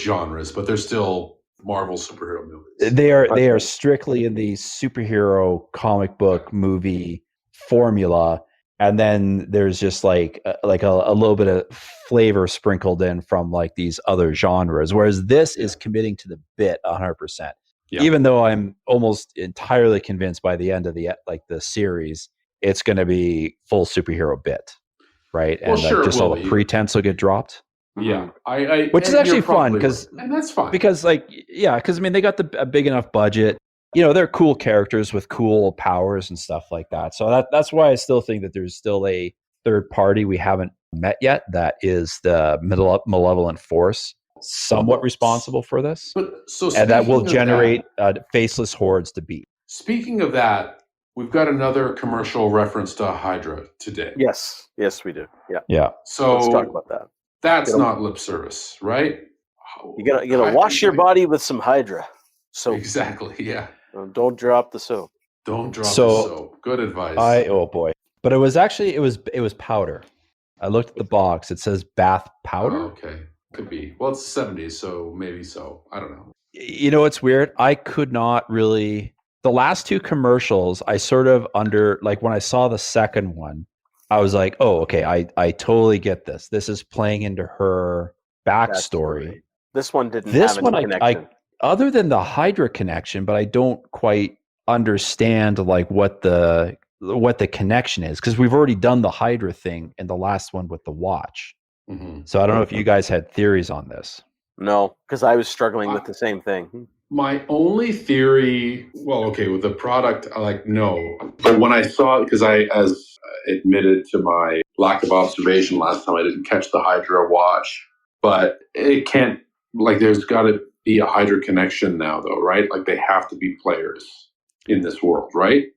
genres, but they're still Marvel superhero movies. They are strictly in the superhero comic book movie formula. And then there's just like a little bit of flavor sprinkled in from like these other genres. Whereas this is committing to the bit 100%. Yeah. Even though I'm almost entirely convinced by the end of the series, it's going to be full superhero bit, right? Well, and all the pretense will get dropped. Yeah, which is actually fun because and that's fine because I mean they got a big enough budget. You know, they're cool characters with cool powers and stuff like that. So that's why I still think that there's still a third party we haven't met yet that is the malevolent force, somewhat responsible for this. But and that will generate faceless hordes to beat. Speaking of that, we've got another commercial reference to Hydra today. Yes, we do. Yeah. Yeah. So let's talk about that. That's not lip service, right? You gotta wash your body with some Hydra. So exactly, yeah. Don't drop the soap. Don't drop the soap. Good advice. Oh boy. But it was actually it was powder. I looked at the box. It says bath powder. Oh, okay. Could be. Well, it's 70s, so maybe so. I don't know. You know what's weird? I could not really. The last two commercials, I sort of like when I saw the second one, I was like, oh, okay, I totally get this. This is playing into her backstory. This one didn't have any connection. Other than the Hydra connection, but I don't quite understand like what the connection is, because we've already done the Hydra thing in the last one with the watch. Mm-hmm. So I don't know if you guys had theories on this. No, because I was struggling with the same thing. My only theory, with the product, no. But when I saw it, because as admitted to my lack of observation last time, I didn't catch the Hydra watch. But it can't, there's got to be a Hydra connection now, though, right? Like, they have to be players in this world, right?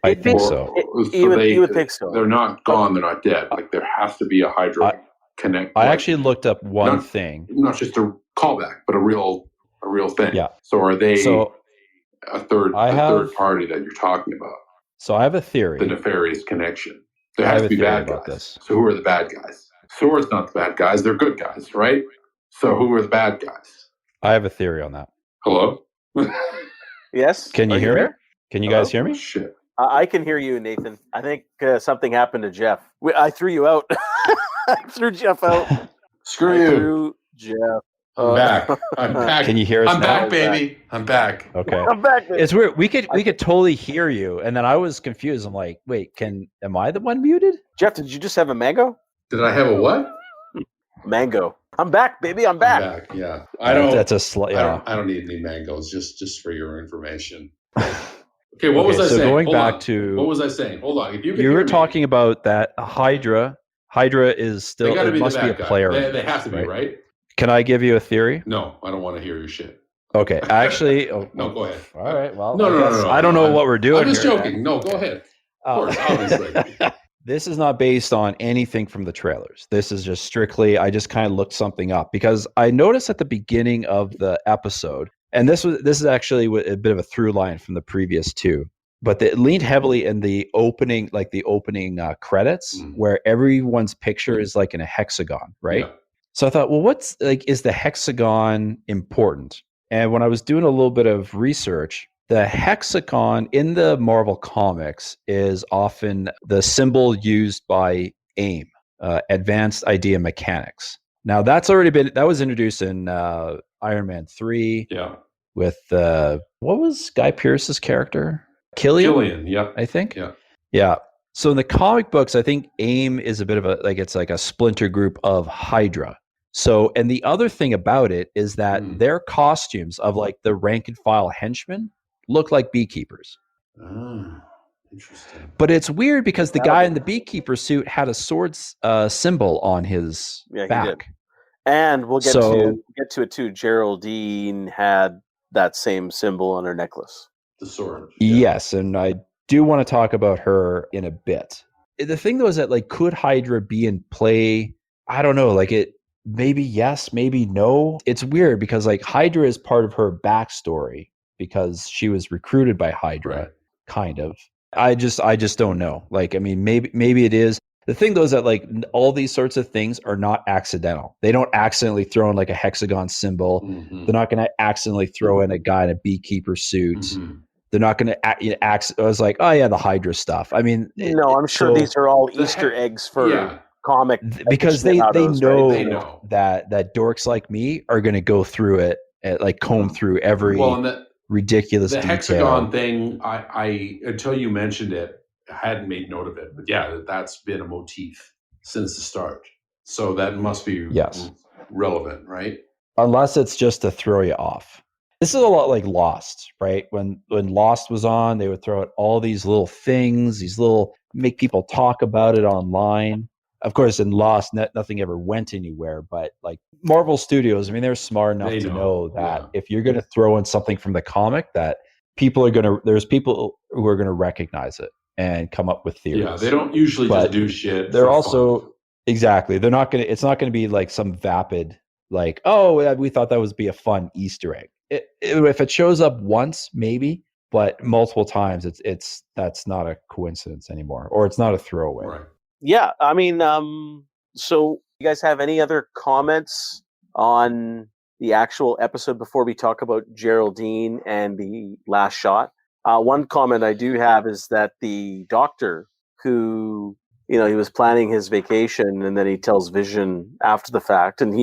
I think so. You would think so. They're not gone, they're not dead. Like, there has to be a Hydra connect. I actually looked up one thing. Not just a callback, but a real thing. Yeah. So are they a third party that you're talking about? So I have a theory. The nefarious connection. There has to be bad guys. This. So who are the bad guys? Sword's not the bad guys. They're good guys, right? So who are the bad guys? I have a theory on that. Hello? Yes? Can you hear me? Can you guys hear me? Shit. I can hear you, Nathan. I think something happened to Geoff. I threw you out. I threw Geoff out. Screw you. Threw Geoff. I'm back. I'm back. Can you hear us? I'm back, baby. I'm back. Okay. I'm back. Baby. It's weird. We could totally hear you, and then I was confused. I'm like, wait, am I the one muted? Geoff, did you just have a mango? Did I have a what? Mango. I'm back, baby. I'm back. I'm back. Yeah. I don't. That's a I don't need any mangoes. Just for your information. Okay. What was I saying? Going back to what was I saying? Hold on. If you were talking about that Hydra is still. It must be a player. They have to be, right? Can I give you a theory? No, I don't want to hear your shit. Okay, actually, no, go ahead. All right, well, no. I don't know what we're doing. I'm just joking. No, go ahead. Of course, obviously. This is not based on anything from the trailers. This is just strictly, I just kind of looked something up because I noticed at the beginning of the episode, and this is actually a bit of a through line from the previous two, but it leaned heavily in the opening, credits, where everyone's picture is like in a hexagon, right? Yeah. So I thought, well, is the hexagon important? And when I was doing a little bit of research, the hexagon in the Marvel comics is often the symbol used by AIM, Advanced Idea Mechanics. Now that was introduced in Iron Man 3. Yeah. With what was Guy Pearce's character? Killian, yeah. I think. Yeah. Yeah. So in the comic books, I think AIM is a bit of it's like a splinter group of Hydra. So, and the other thing about it is that their costumes of like the rank and file henchmen look like beekeepers. Interesting. But it's weird because the guy in the beekeeper suit had a sword symbol on his back. He did. And we'll get to it too. Geraldine had that same symbol on her necklace. The sword. Yeah. Yes, and I do want to talk about her in a bit. The thing though is that could Hydra be in play? I don't know. Maybe yes, maybe no. It's weird because Hydra is part of her backstory because she was recruited by Hydra, right. Kind of. I just don't know. Maybe it is. The thing though is that all these sorts of things are not accidental. They don't accidentally throw in a hexagon symbol. Mm-hmm. They're not going to accidentally throw in a guy in a beekeeper suit. Mm-hmm. They're not going to act. I was like, oh yeah, the Hydra stuff. I mean, no, I'm sure these are all Easter eggs for comic because they know that dorks like me are going to go through it, comb through every ridiculous the detail. Hexagon thing. I until you mentioned it, I hadn't made note of it, but yeah, that's been a motif since the start. So that must be relevant, right? Unless it's just to throw you off. This is a lot like Lost, right? When Lost was on, they would throw out all these little things, make people talk about it online. Of course, in Lost, nothing ever went anywhere, but Marvel Studios, I mean, they're smart enough to know that if you're going to throw in something from the comic that there's people who are gonna recognize it and come up with theories. Yeah, they don't usually just do shit. They're also fun. Exactly. They're not gonna. It's not gonna be like some vapid, like, oh, we thought that was be a fun Easter egg. If it shows up once, maybe, but multiple times, that's not a coincidence anymore, or it's not a throwaway. Right. Yeah, I mean, so you guys have any other comments on the actual episode before we talk about Geraldine and the last shot? One comment I do have is that the doctor who, he was planning his vacation, and then he tells Vision after the fact, and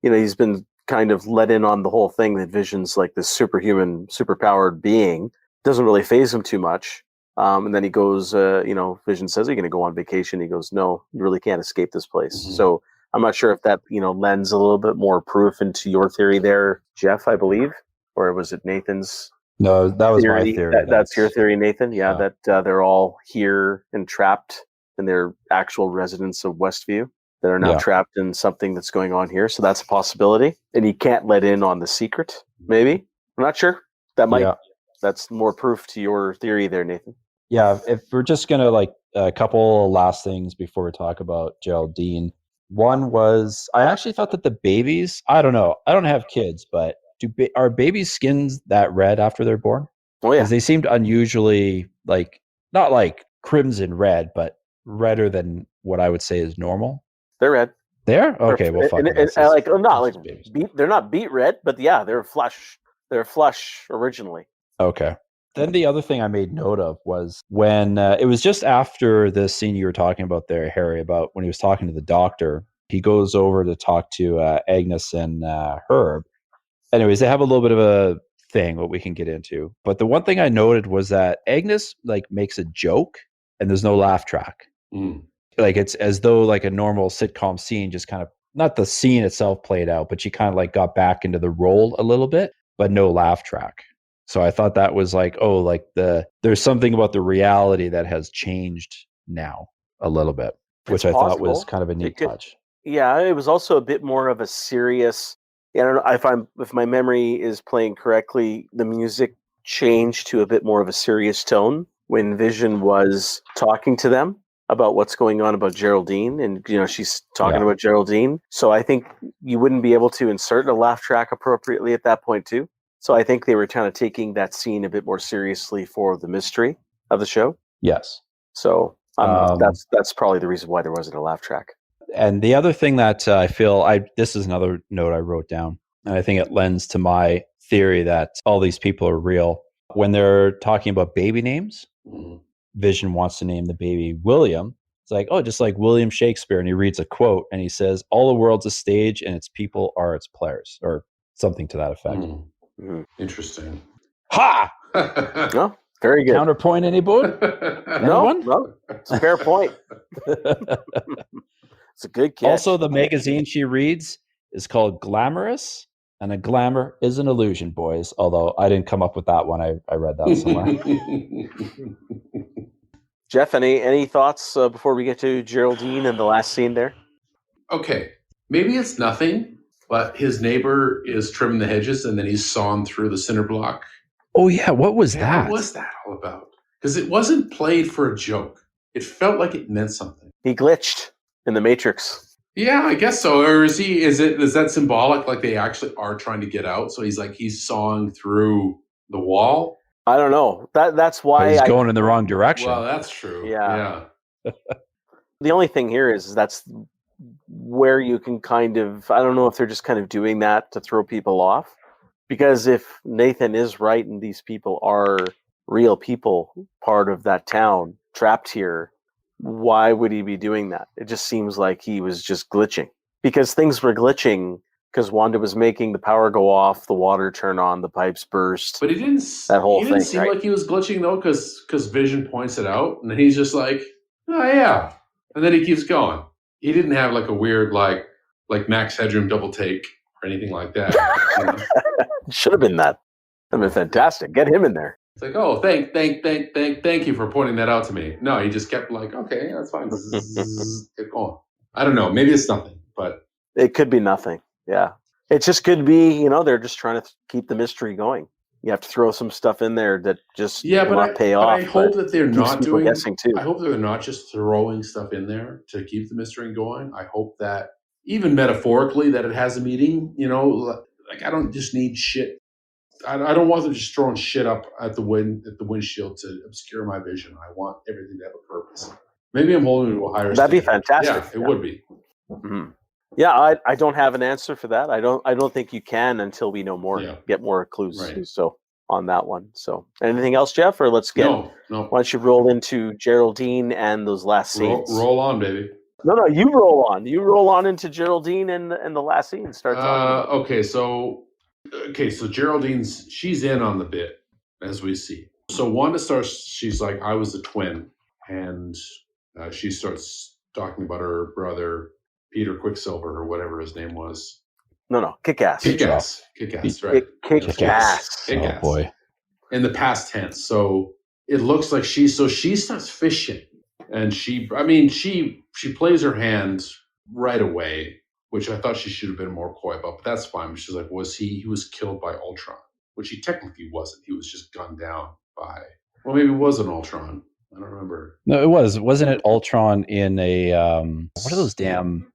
he's been kind of let in on the whole thing that Vision's like this superhuman, superpowered being. Doesn't really faze him too much. And then he goes, Vision says, "Are you going to go on vacation?" He goes, "No, you really can't escape this place." Mm-hmm. So I'm not sure if that, lends a little bit more proof into your theory there, Geoff, I believe, or was it Nathan's? No, that was my theory. That's your theory, Nathan. Yeah. That they're all here and trapped in their actual residence of Westview that are now trapped in something that's going on here. So that's a possibility. And you can't let in on the secret, maybe. I'm not sure. That's more proof to your theory there, Nathan. Yeah, if we're just going to like a couple last things before we talk about Geraldine. One was, I actually thought that the babies, I don't know, I don't have kids, but are babies' skins that red after they're born? Oh, yeah. Because they seemed unusually, like, not like crimson red, but redder than what I would say is normal. They're red. They're? Okay, well, fuck. They're not beet red, but yeah, they're flush. They're flush originally. Okay. Then the other thing I made note of was when it was just after the scene you were talking about there, Harry, about when he was talking to the doctor, he goes over to talk to Agnes and Herb. Anyways, they have a little bit of a thing, what we can get into. But the one thing I noted was that Agnes makes a joke and there's no laugh track. Mm. Like it's as though like a normal sitcom scene just kind of, not the scene itself played out, but she kind of got back into the role a little bit, but no laugh track. So I thought that was there's something about the reality that has changed now a little bit, which I thought was kind of a neat touch. Yeah, it was also a bit more of a serious. I don't know if my memory is playing correctly. The music changed to a bit more of a serious tone when Vision was talking to them about what's going on about Geraldine, and she's talking about Geraldine. So I think you wouldn't be able to insert a laugh track appropriately at that point too. So I think they were kind of taking that scene a bit more seriously for the mystery of the show. Yes. So that's probably the reason why there wasn't a laugh track. And the other thing that I feel, this is another note I wrote down, and I think it lends to my theory that all these people are real. When they're talking about baby names, Vision wants to name the baby William. It's like, oh, just like William Shakespeare. And he reads a quote and he says, "All the world's a stage and its people are its players," or something to that effect. Mm-hmm. Interesting. Ha! No, very good. Counterpoint, anyone? No, it's a fair point. It's a good catch. Also, the magazine she reads is called Glamorous, and a glamour is an illusion, boys. Although I didn't come up with that one. I read that somewhere. Geoff, any thoughts before we get to Geraldine and the last scene there? Okay, maybe it's nothing. But his neighbor is trimming the hedges, and then he's sawn through the cinder block. Oh, yeah. What was that? What was that all about? Because it wasn't played for a joke. It felt like it meant something. He glitched in the Matrix. Yeah, I guess so. Or is that symbolic? Like they actually are trying to get out? So he's sawing through the wall? I don't know. That's why he's going in the wrong direction. Well, that's true. Yeah. The only thing here is that's where you can kind of, I don't know if they're just kind of doing that to throw people off, because if Nathan is right and these people are real people, part of that town trapped here, why would he be doing that? It just seems like he was just glitching, because things were glitching because Wanda was making the power go off, the water turn on, the pipes burst. But he didn't seem like he was glitching though, because Vision points it out and he's just like, oh yeah, and then he keeps going. He didn't have like a weird like Max Headroom double take or anything like that. Should have been that. That'd been fantastic. Get him in there. It's like, oh, thank you for pointing that out to me. No, he just kept like, okay, that's fine. Keep going. I don't know. Maybe it's nothing, but it could be nothing. Yeah, it just could be. They're just trying to keep the mystery going. you have to throw some stuff in there that just Yeah, will not pay but off. I hope that they're keeps not people doing. guessing too. I hope that they're not just throwing stuff in there to keep the mystery going. I hope that even metaphorically that it has a meaning. Like I don't just need shit. I don't want them just throwing shit up at the windshield to obscure my vision. I want everything to have a purpose. Maybe I'm holding it to a higher That'd be standard. fantastic. Yeah, it would be. Mm-hmm. Yeah, I don't have an answer for that. I don't think you can until we know more, get more clues. Right. So on that one. So anything else, Geoff, or let's get no. Why don't you roll into Geraldine and those last scenes? Roll on, baby. No, you roll on. You roll on into Geraldine and the last scene. Start talking. Okay, so she's in on the bit as we see. So Wanda starts. She's like, I was a twin, and she starts talking about her brother Peter Quicksilver or whatever his name was. No, Kick-Ass. Kick-Ass, right? Kick-Ass. Oh boy. In the past tense. So it looks like she starts fishing, and she plays her hand right away, which I thought she should have been more coy about, but that's fine. She's like, he was killed by Ultron, which he technically wasn't. He was just gunned down by, well, maybe it was an Ultron. I don't remember. No, it was. Wasn't it Ultron in a, what are those damn?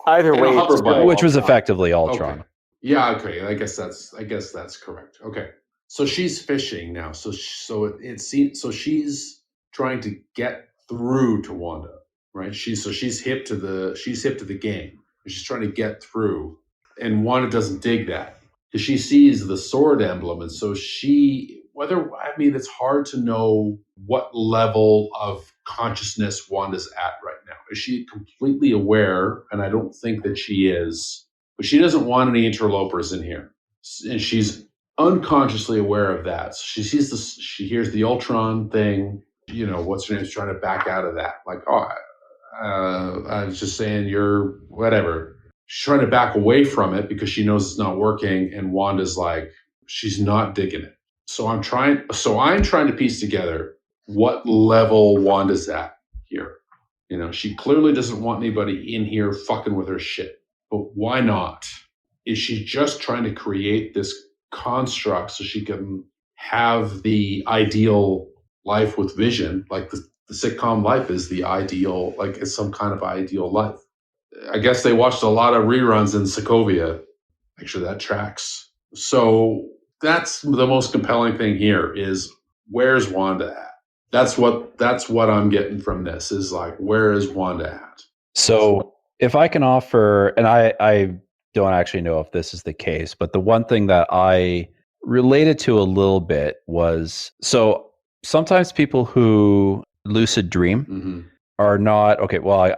Either way, which was effectively Ultron. Okay. Yeah, okay. I guess that's correct. Okay. So she's fishing now. So she's trying to get through to Wanda, right? She's hip to the game. She's trying to get through, and Wanda doesn't dig that because she sees the sword emblem, and so it's hard to know what level of consciousness Wanda's at right now. Is she completely aware? And I don't think that she is, but she doesn't want any interlopers in here, and she's unconsciously aware of that. So she sees this. She hears the Ultron thing. What's her name's trying to back out of that. Like, I was just saying you're whatever. She's trying to back away from it because she knows it's not working. And Wanda's like, she's not digging it. So I'm trying to piece together what level Wanda's at here. She clearly doesn't want anybody in here fucking with her shit. But why not? Is she just trying to create this construct so she can have the ideal life with Vision, like the sitcom life is the ideal, like it's some kind of ideal life? I guess they watched a lot of reruns in Sokovia. Actually, that tracks. So that's the most compelling thing here is where's Wanda at? That's what I'm getting from this is like, where is Wanda at? So if I can offer, and I don't actually know if this is the case, but the one thing that I related to a little bit was, so sometimes people who lucid dream are not, okay, well,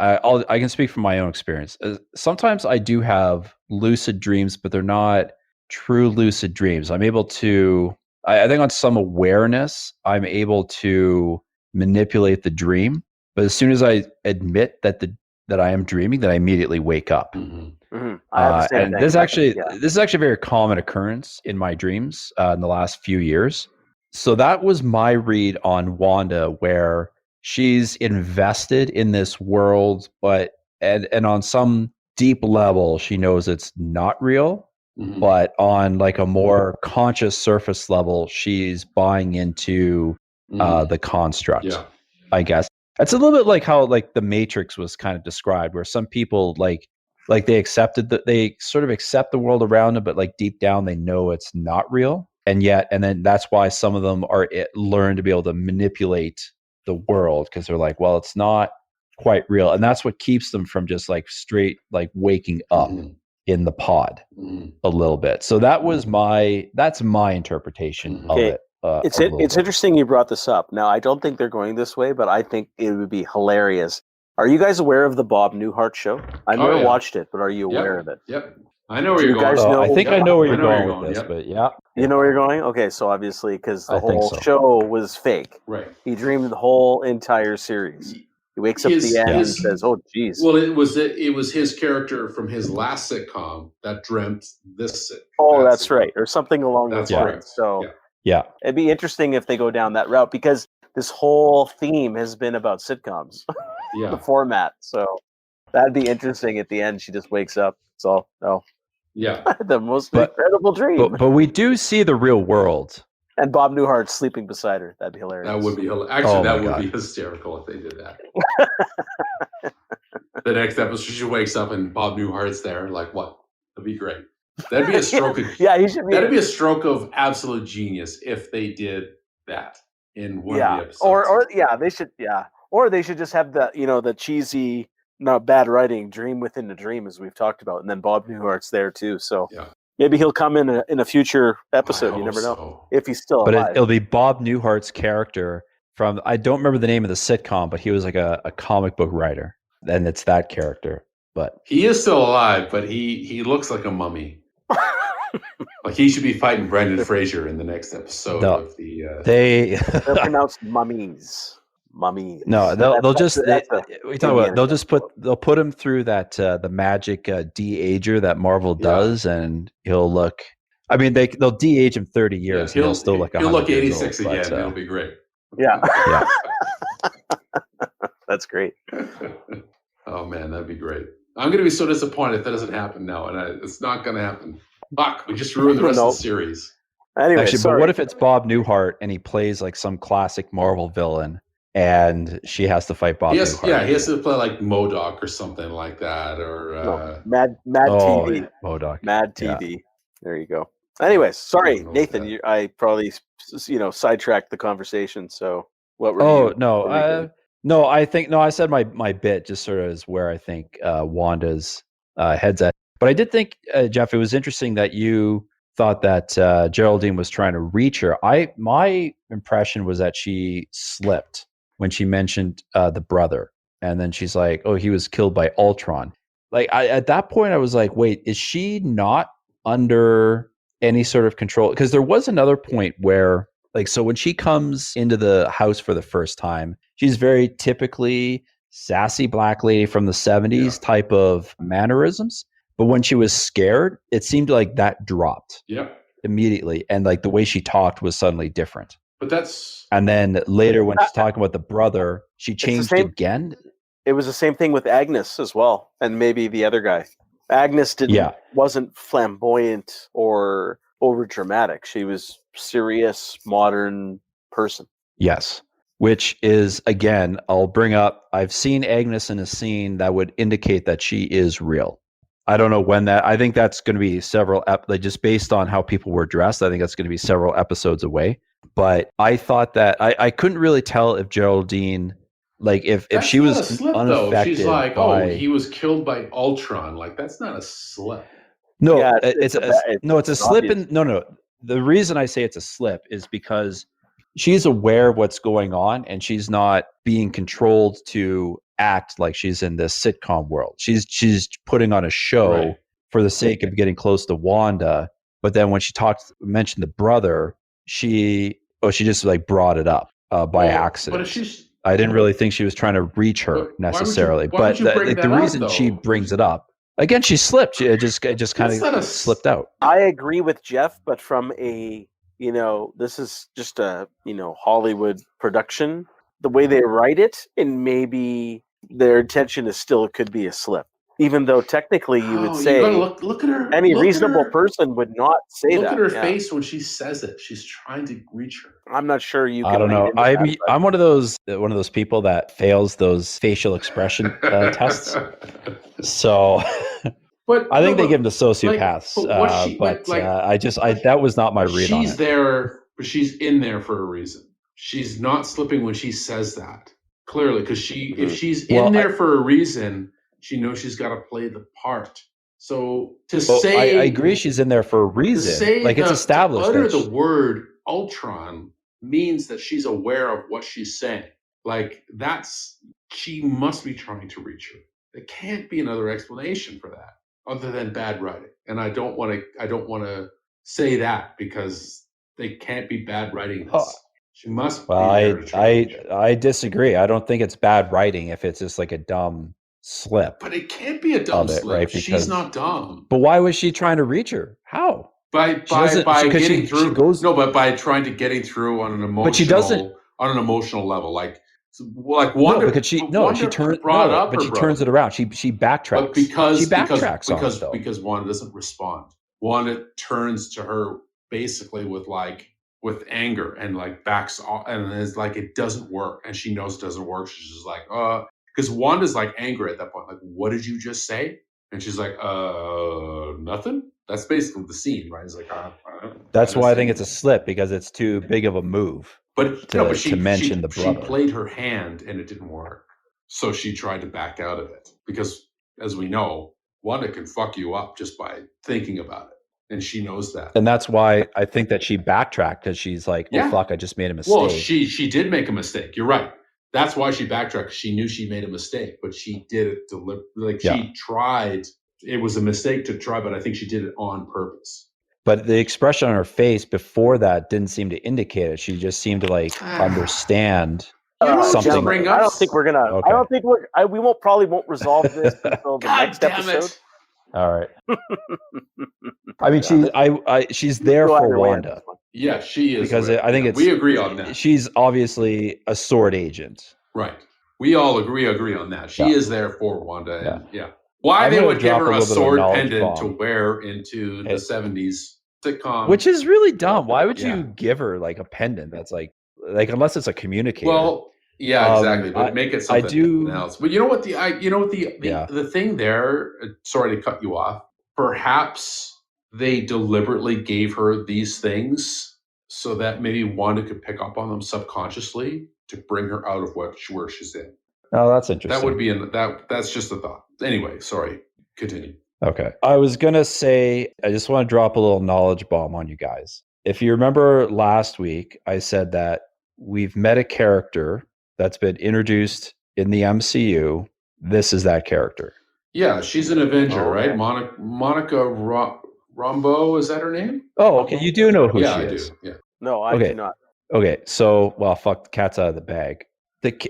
I can speak from my own experience. Sometimes I do have lucid dreams, but they're not true lucid dreams. I'm able to, I think on some awareness, I'm able to manipulate the dream. But as soon as I admit that I am dreaming, then I immediately wake up. And this is actually a very common occurrence in my dreams in the last few years. So that was my read on Wanda, where she's invested in this world, but and on some deep level, she knows it's not real. But on like a more conscious surface level, she's buying into the construct. I guess it's a little bit like how like the Matrix was kind of described, where some people like they accepted that they sort of accept the world around them, but like deep down they know it's not real, and then that's why some of them learn to be able to manipulate the world because they're like, well, it's not quite real, and that's what keeps them from just like straight like waking up in the pod a little bit. So that's my interpretation of it. It's interesting you brought this up. Now, I don't think they're going this way, but I think it would be hilarious. Are you guys aware of the Bob Newhart show? I've never watched it, but are you aware of it? Yep. I know where you're going. I think I know where you're going with this, but yeah. You know where you're going? Okay, so obviously, because the whole show was fake. Right. He dreamed the whole entire series. He wakes up at the end and says, "Oh, geez." Well, it was his character from his last sitcom that dreamt this sitcom. Oh, that's right, or something along those lines. So, it'd be interesting if they go down that route because this whole theme has been about sitcoms, the format. So that'd be interesting. At the end, she just wakes up. So, Yeah. The most incredible dream. But we do see the real world. And Bob Newhart sleeping beside her. That'd be hilarious. That would be actually that would be hysterical if they did that. The next episode, she wakes up and Bob Newhart's there. Like, what? That'd be great. That'd be a stroke. That'd be a stroke of absolute genius if they did that in one of the episodes. They should just have the cheesy, not bad writing, dream within a dream, as we've talked about, and then Bob Newhart's there too. So maybe he'll come in a future episode. You never know if he's still alive. But it'll be Bob Newhart's character from, I don't remember the name of the sitcom, but he was like a comic book writer, and it's that character. But he is still alive, but he looks like a mummy. Like he should be fighting Brendan Fraser in the next episode of the. They're pronounced mummies. Mummies. No, they'll put him through that the magic de-ager that Marvel does, and he'll look. I mean, they'll de-age him 30 years. Yeah, he'll still look. He'll look 86 again. It'll be great. Yeah. That's great. Oh man, that'd be great. I'm going to be so disappointed if that doesn't happen now, and it's not going to happen. Fuck, we just ruined the rest of the series. Anyway, but what if it's Bob Newhart and he plays like some classic Marvel villain, and she has to fight Bob Newhart? Yeah, he has to play like MODOK or something like that, or Mad TV. MODOK. Mad TV. Yeah. There you go. Anyways, sorry, Nathan. I probably sidetracked the conversation. So what were you? I said my bit just sort of is where I think Wanda's head's at. But I did think, Geoff, it was interesting that you thought that Geraldine was trying to reach her. My impression was that she slipped when she mentioned the brother, and then she's like, "Oh, he was killed by Ultron." Like at that point, I was like, "Wait, is she not under any sort of control?" Because there was another point where, like, so when she comes into the house for the first time, she's very typically sassy black lady from the 70s type of mannerisms. But when she was scared, it seemed like that dropped immediately. And like the way she talked was suddenly different. And then later when she's talking about the brother, she changed again. It was the same thing with Agnes as well. And maybe the other guy. Agnes wasn't flamboyant or over dramatic. She was serious, modern person. Yes. Which is, again, I'll bring up, I've seen Agnes in a scene that would indicate that she is real. I don't know when I think that's going to be several, just based on how people were dressed, I think that's going to be several episodes away. But I thought that, I couldn't really tell if Geraldine, like if she was unaffected. She's like, he was killed by Ultron. Like, that's not a slip. No, it's a slip. No. The reason I say it's a slip is because she's aware of what's going on, and she's not being controlled to act like she's in this sitcom world. She's putting on a show for the sake of getting close to Wanda. But then when she mentioned the brother, she just like brought it up by accident. But I didn't really think she was trying to reach her necessarily. But the reason she brings it up, again, she slipped. It just kind of slipped out. I agree with Geoff, but from a this is just a Hollywood production. The way they write it, and maybe their intention is still it could be a slip, even though technically you would say look at her. Any reasonable person would not say that. Look at her face when she says it. She's trying to reach her. I'm not sure you can. I don't know. I'm one of those people that fails those facial expression tests. So. But I think they give them to sociopaths. That was not my read on it. She's there, but she's in there for a reason. She's not slipping when she says that, clearly, because if she's in there for a reason, she knows she's got to play the part. So I agree, she's in there for a reason. Like it's established. To utter the word Ultron means that she's aware of what she's saying. Like she must be trying to reach her. There can't be another explanation for that other than bad writing. And I don't want to say that because they can't be bad writing this. She must. Well, I disagree. I don't think it's bad writing if it's just like a dumb slip. But it can't be a dumb slip. Right? Because she's not dumb. But why was she trying to reach her? How? By getting through. But by trying to getting through on an emotional level. Like Like Wanda, because she brought up, but her she brother. turns it around. She backtracks. But because she backtracks because Wanda doesn't respond. Wanda turns to her basically with anger and like backs off, and is like, it doesn't work, and she knows it doesn't work. She's just like, because Wanda's like angry at that point, like, what did you just say? And she's like, nothing. That's basically the scene, right? It's like, that's why I think it's a slip, because it's too big of a move. But to mention the brother. She played her hand and it didn't work, so she tried to back out of it, because, as we know, Wanda can fuck you up just by thinking about it, and she knows that. And that's why I think that she backtracked, because she's like, "Oh fuck, I just made a mistake." Well, she did make a mistake. You're right. That's why she backtracked. She knew she made a mistake, but she did it deliberately. Like, she tried. It was a mistake to try, but I think she did it on purpose. But the expression on her face before that didn't seem to indicate it. She just seemed to like understand something. I don't think we're gonna. Okay. I don't think we won't resolve this until the next episode. All right. I mean, she's there for Wanda. Yeah, she is. Because I think we agree on that. She's obviously a sword agent. Right. We all agree on that. She is there for Wanda. And why they would give her a sword pendant to wear into the 70s sitcom. Which is really dumb. Why would you give her like a pendant that's like unless it's a communicator? Well, yeah, exactly. But make it something else. But you know what the thing there, sorry to cut you off. Perhaps they deliberately gave her these things so that maybe Wanda could pick up on them subconsciously to bring her out of where she's in. Oh, that's interesting. That would be that's just a thought. Anyway, sorry. Continue. Okay. I was going to say, I just want to drop a little knowledge bomb on you guys. If you remember last week, I said that we've met a character that's been introduced in the MCU. This is that character. Yeah, she's an Avenger, right? Monica Rambeau, is that her name? Oh, okay. You do know who she is. I do. Yeah. No, I do not. Okay. So, fuck, the cat's out of the bag.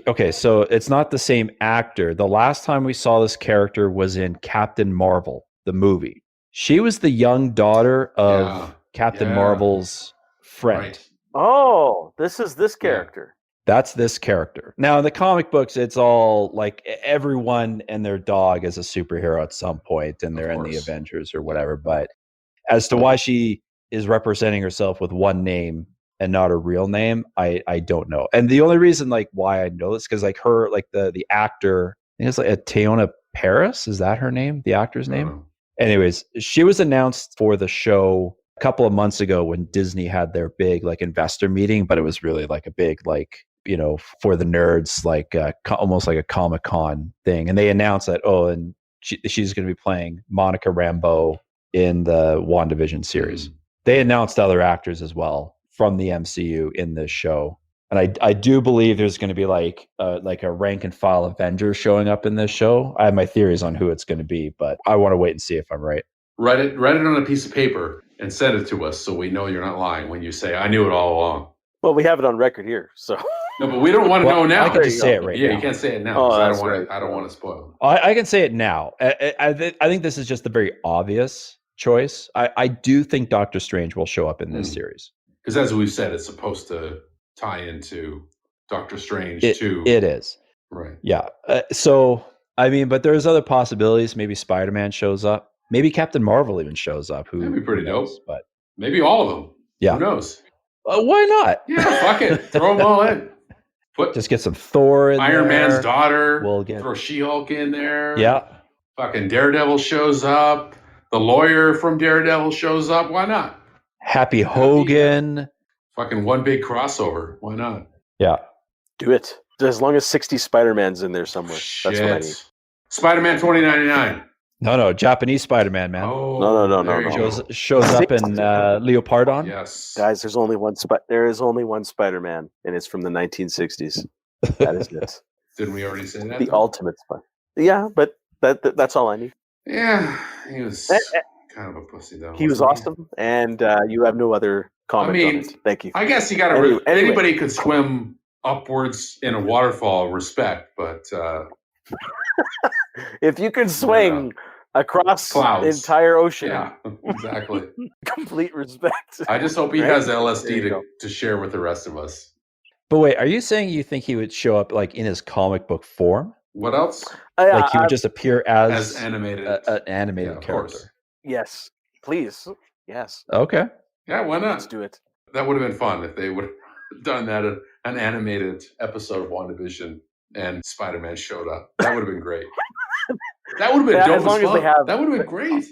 Okay, so it's not the same actor. The last time we saw this character was in Captain Marvel, the movie. She was the young daughter of Captain Marvel's friend. Right. Oh, this is this character. That's this character. Now, in the comic books, it's all like everyone and their dog is a superhero at some point, and they're in the Avengers or whatever. But as to why she is representing herself with one name and not a real name, I don't know. And the only reason like why I know this, because like her, like the actor, I think it's like Teyonah Parris, is that her name, the actor's name? Anyways, she was announced for the show a couple of months ago when Disney had their big like investor meeting, but it was really like a big like, you know, for the nerds, like almost like a Comic-Con thing. And they announced that, and she's going to be playing Monica Rambeau in the WandaVision series. They announced other actors as well from the MCU in this show. And I do believe there's going to be like a rank and file Avenger showing up in this show. I have my theories on who it's going to be, but I want to wait and see if I'm right. Write it on a piece of paper and send it to us so we know you're not lying when you say, I knew it all along. Well, we have it on record here, so. No, but we don't want to know now. I can just say it right now. Yeah, you can't say it now. I don't want to spoil it. I can say it now. I think this is just the very obvious choice. I do think Doctor Strange will show up in this series. Because as we've said, it's supposed to tie into Doctor Strange too. It is. Right. Yeah. So, I mean, but there's other possibilities. Maybe Spider-Man shows up. Maybe Captain Marvel even shows up. That'd be pretty dope. But maybe all of them. Yeah. Who knows? Why not? Yeah, fuck it. Throw them all in. Just get some Thor in Iron there. Man's daughter. We'll get throw She-Hulk in there. Yeah. Fucking Daredevil shows up. The lawyer from Daredevil shows up. Why not? Happy Hogan. Fucking one big crossover. Why not? Yeah. Do it. As long as 60 Spider-Mans in there somewhere. Shit. That's what I need. Spider-Man 2099. No, Japanese Spider-Man, man. Oh, no. Shows up in Leopardon. Yes. Guys, there is only one Spider-Man, and it's from the 1960s. That is it. Didn't we already say that? The ultimate Spider. Yeah, but that's all I need. Yeah, he was kind of a pussy, though. He was awesome, and you have no other comment on it. Thank you. I guess you got to. Anybody could swim upwards in a waterfall. Respect, but if you can swing across the entire ocean, yeah, exactly. Complete respect. I just hope he has LSD to share with the rest of us. But wait, are you saying you think he would show up like in his comic book form? What else? Like he would just appear as animated, an animated character. Course. Yes, please. Yes. Okay. Yeah, why not? Let's do it. That would have been fun if they would have done that, an animated episode of WandaVision and Spider-Man showed up. That would have been great. That would have been dope as long as they have. That would have been great.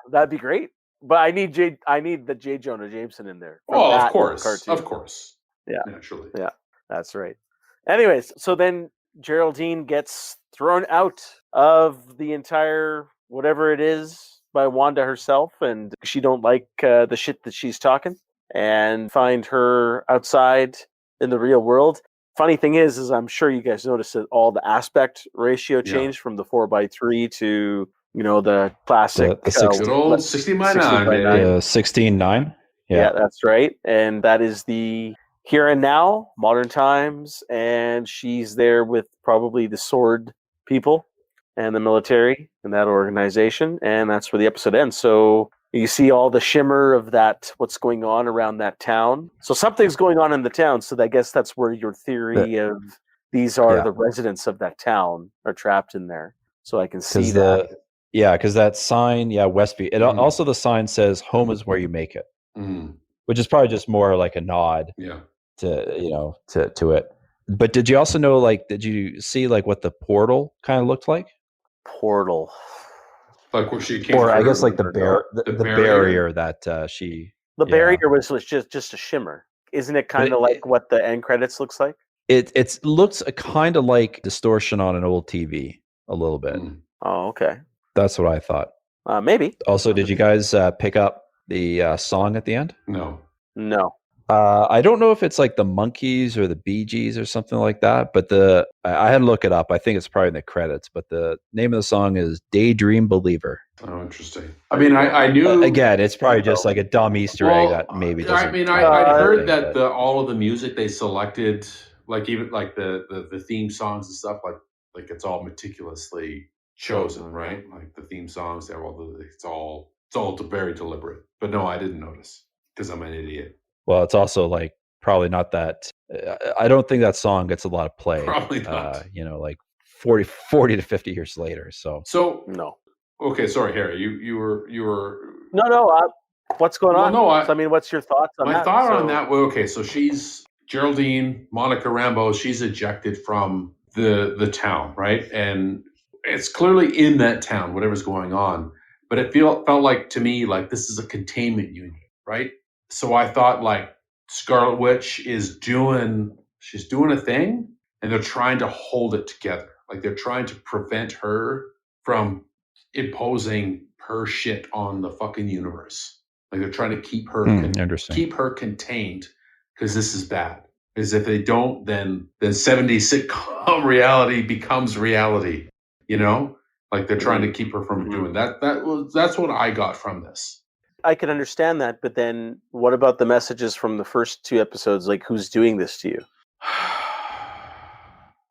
That'd be great. But I need the J. Jonah Jameson in there. Oh, of course. Yeah, naturally. Yeah, that's right. Anyways, so then Geraldine gets thrown out of the entire whatever it is by Wanda herself, and she don't like the shit that she's talking, and find her outside in the real world. Funny thing is I'm sure you guys noticed that all the aspect ratio changed from the 4:3 to the classic the 16:9. 16:9. Yeah, that's right. And that is the here and now, modern times, and she's there with probably the sword people and the military and that organization, and that's where the episode ends. So you see all the shimmer of that, what's going on around that town. So something's going on in the town, so I guess that's where your theory of these are the residents of that town are trapped in there. So I can see that. Because that sign, Westview. It also, the sign says "Home is where you make it," which is probably just more like a nod to it. But did you also know, like, did you see like what the portal kind of looked like? Portal, like where she came, or I guess like the barrier that she. The barrier was just a shimmer, isn't it? Kind of like what the end credits looks like. It looks kind of like distortion on an old TV a little bit. Oh, okay. That's what I thought. Maybe. Also, did you guys pick up the song at the end? No. I don't know if it's like the Monkees or the Bee Gees or something like that, but I had to look it up. I think it's probably in the credits, but the name of the song is Daydream Believer. Oh, interesting. I mean, I knew... Again, it's probably just like a dumb Easter egg that maybe doesn't... I mean, I heard that all of the music they selected, like even like the theme songs and stuff, like it's all meticulously chosen, right? Like the theme songs, it's all very deliberate. But no, I didn't notice because I'm an idiot. Well, it's also like probably not that. I don't think that song gets a lot of play. Probably not. Like 40 to 50 years later. So no. Okay, sorry, Harry. You were. No. What's going on? No, I mean, what's your thoughts on that? My thought on that. Well, okay, so she's Geraldine, Monica Rambeau. She's ejected from the town, right? And it's clearly in that town, whatever's going on. But it felt like to me like this is a containment unit, right? So I thought like Scarlet Witch she's doing a thing, and they're trying to hold it together. Like they're trying to prevent her from imposing her shit on the fucking universe. Like they're trying to keep her contained because this is bad. Because if they don't, then 70s sitcom reality becomes reality. Like they're trying to keep her from doing that. That's what I got from this. I can understand that, but then what about the messages from the first 2 episodes? Like, who's doing this to you?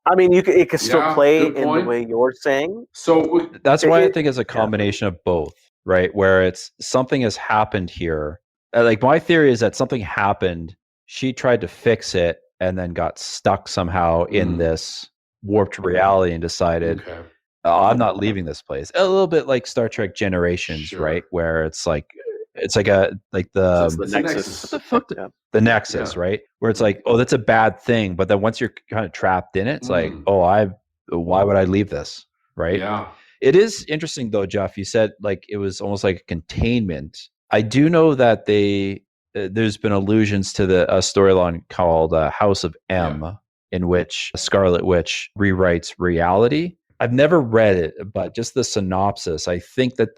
I mean, it could still play in the way you're saying. So that's why I think it's a combination of both, right? Where it's something has happened here. Like my theory is that something happened. She tried to fix it and then got stuck somehow in this warped reality and decided, I'm not leaving this place. A little bit like Star Trek Generations, right? Where it's like the Nexus. The Nexus, right? Where it's like, oh, that's a bad thing, but then once you're kind of trapped in it, it's like, why would I leave this, right? Yeah. It is interesting though, Geoff. You said like it was almost like a containment. I do know that there's been allusions to a storyline called House of M, in which Scarlet Witch rewrites reality. I've never read it, but just the synopsis, I think that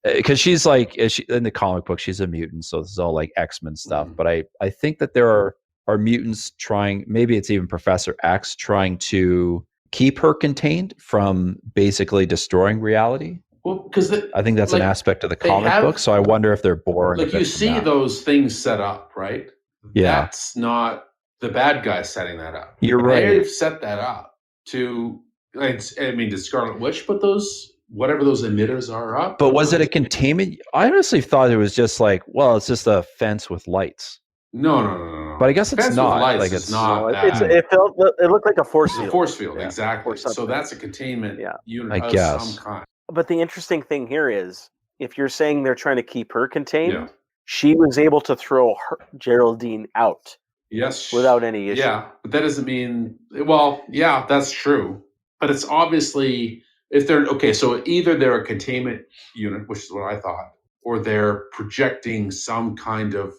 because she's like, in the comic book, she's a mutant, so this is all like X-Men stuff. But I think that there are mutants trying, maybe it's even Professor X trying to keep her contained from basically destroying reality. Well, because I think that's an aspect of the comic book. So I wonder if they're boring. Like you see those things set up, right? Yeah, that's not the bad guy setting that up. You're right. They've set that up to. I mean, the Scarlet Witch put whatever those emitters are up. But was it a containment? I honestly thought it was just like, well, it's just a fence with lights. No. But I guess it's Fence not. with lights Like is it's not. It looked like a force field. A force field, Yeah, exactly. So that's a containment unit I of guess. some kind. But the interesting thing here is, if you're saying they're trying to keep her contained, she was able to throw Geraldine out. Yes. Without any issue. Yeah, but that doesn't mean. Well, yeah, that's true. But it's obviously if they're okay. So either they're a containment unit, which is what I thought, or they're projecting some kind of.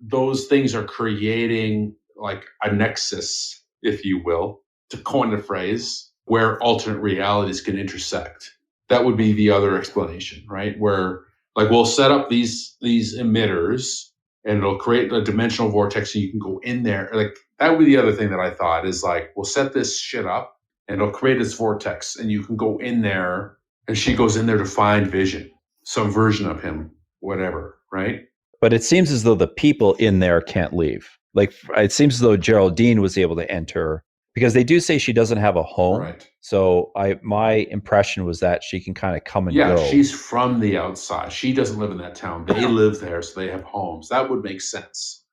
Those things are creating like a nexus, if you will, to coin a phrase, where alternate realities can intersect. That would be the other explanation, right? Where like we'll set up these emitters and it'll create a dimensional vortex so you can go in there. Like that would be the other thing that I thought is like, we'll set this shit up and it'll create this vortex and you can go in there and she goes in there to find Vision, some version of him, whatever, right? But it seems as though the people in there can't leave. Like it seems as though Geraldine was able to enter because they do say she doesn't have a home. Right. So my impression was that she can kind of come and go. Yeah, she's from the outside. She doesn't live in that town. They live there, so they have homes. That would make sense.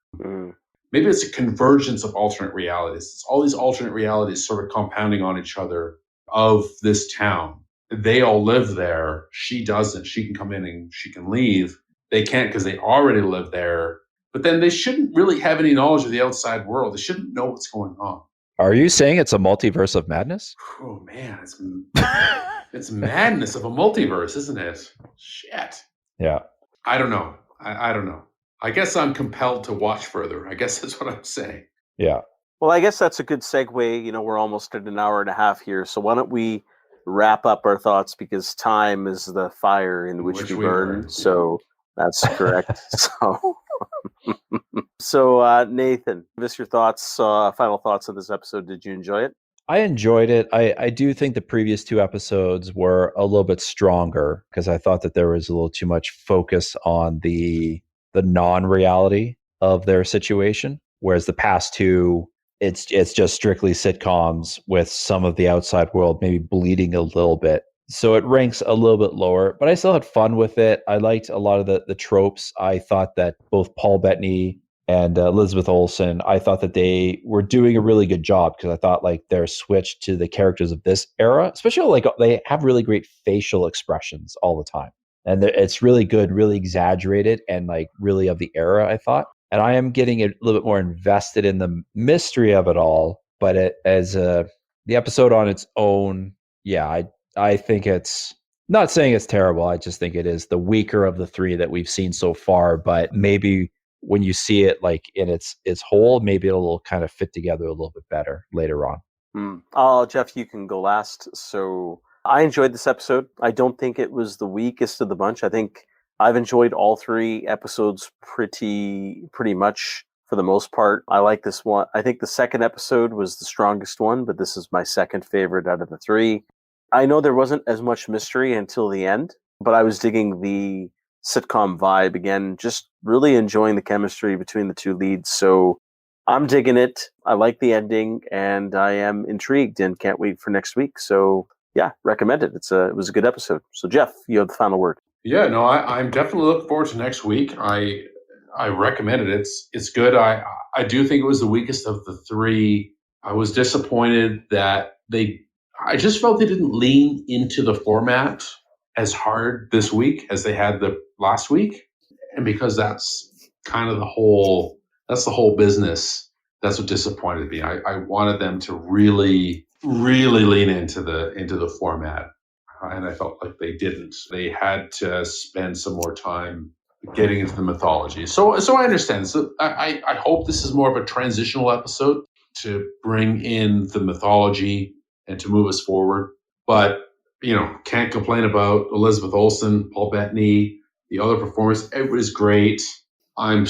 Maybe it's a convergence of alternate realities. It's all these alternate realities sort of compounding on each other of this town. They all live there. She doesn't. She can come in and she can leave. They can't because they already live there. But then they shouldn't really have any knowledge of the outside world. They shouldn't know what's going on. Are you saying it's a multiverse of madness? Oh, man. It's madness of a multiverse, isn't it? Shit. Yeah. I don't know. I don't know. I guess I'm compelled to watch further. I guess that's what I'm saying. Yeah. Well, I guess that's a good segue. You know, we're almost at an hour and a half here. So why don't we wrap up our thoughts because time is the fire in which we burn. So that's correct. So Nathan, give us your thoughts, final thoughts of this episode. Did you enjoy it? I enjoyed it. I do think the previous two episodes were a little bit stronger because I thought that there was a little too much focus on the non-reality of their situation, whereas the past two, it's just strictly sitcoms with some of the outside world maybe bleeding a little bit. So it ranks a little bit lower, but I still had fun with it. I liked a lot of the tropes. I thought that both Paul Bettany and Elizabeth Olsen, I thought that they were doing a really good job because I thought like their switch to the characters of this era, especially like they have really great facial expressions all the time. And it's really good, really exaggerated and like really of the era, I thought. And I am getting a little bit more invested in the mystery of it all. But as the episode on its own, yeah, I think it's not saying it's terrible. I just think it is the weaker of the three that we've seen so far. But maybe when you see it like in its whole, maybe it'll kind of fit together a little bit better later on. Geoff, you can go last. So I enjoyed this episode. I don't think it was the weakest of the bunch. I think I've enjoyed all three episodes pretty much for the most part. I like this one. I think the second episode was the strongest one, but this is my second favorite out of the three. I know there wasn't as much mystery until the end, but I was digging the sitcom vibe again, just really enjoying the chemistry between the two leads. So I'm digging it. I like the ending, and I am intrigued and can't wait for next week. So yeah, recommend it. It was a good episode. So Geoff, you have the final word. Yeah, no, I'm definitely looking forward to next week. I recommend it. It's good. I do think it was the weakest of the three. I was disappointed that I just felt they didn't lean into the format as hard this week as they had the last week. And because that's kind of the whole business, that's what disappointed me. I wanted them to really, really lean into the format. And I felt like they didn't. They had to spend some more time getting into the mythology. So I understand. So I hope this is more of a transitional episode to bring in the mythology and to move us forward. But, can't complain about Elizabeth Olsen, Paul Bettany, the other performers. It was great. I'm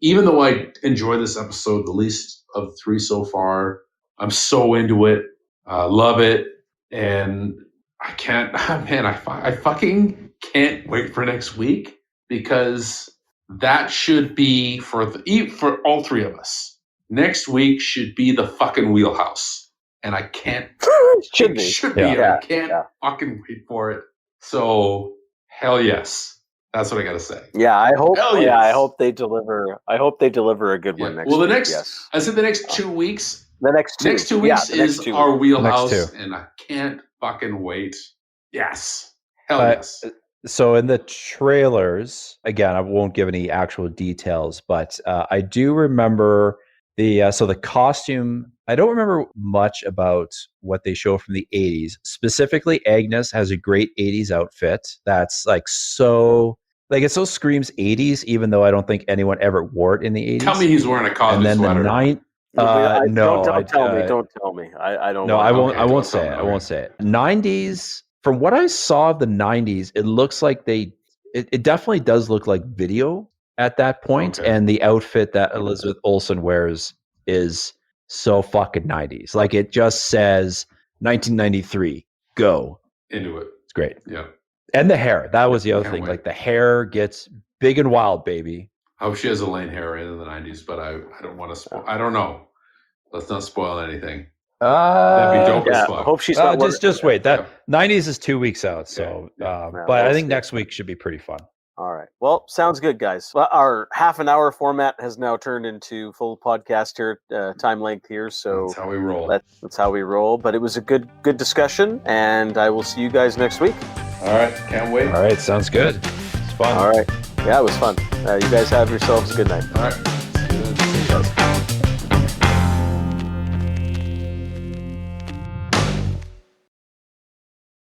even though I enjoy this episode the least of the three so far, I'm so into it. Love it. And I can't, man, I fucking can't wait for next week because that should be for all three of us. Next week should be the fucking wheelhouse. And I can't. Should be. I can't fucking wait for it. So, hell yes. That's what I got to say. Yeah, I hope. Hell yes. Yeah, I hope they deliver. I hope they deliver a good one next. Well, the week, next. Yes. I said the next 2 weeks. The next 2 weeks is our wheelhouse, two. and I can't fucking wait. Yes. Hell yes. So in the trailers, again, I won't give any actual details, but I do remember the costume. I don't remember much about what they show from the 80s. Specifically, Agnes has a great 80s outfit that's like so like it so screams 80s, even though I don't think anyone ever wore it in the 80s. Tell me he's wearing a cosmic and then sweater. No, don't tell me. Don't tell me. I don't. No, want I won't. Okay, I won't don't say tell it. me. I won't say it. 90s. From what I saw of the 90s, it looks like it definitely does look like video at that point, Okay. and the outfit that Elizabeth Olsen wears is so fucking 90s. Like it just says 1993, go. Into it. It's great. Yeah. And the hair. That was the other Can't thing. wait. Like the hair gets big and wild, baby. I hope she has Elaine hair in the 90s, but I don't want to spoil. I don't know. Let's not spoil anything. That'd be dope as Yeah, fuck. I hope she's not. Just wait. That Yeah. 90s is 2 weeks out. So, Yeah. Yeah, but I we'll think see. next week should be pretty fun. All right. Well, sounds good, guys. Well, our half an hour format has now turned into full podcast here, time length here. So That's how we roll. That's how we roll. But it was a good discussion, and I will see you guys next week. All right. Can't wait. All right. Sounds good. It's fun. All right. Yeah, it was fun. You guys have yourselves a good night. All right.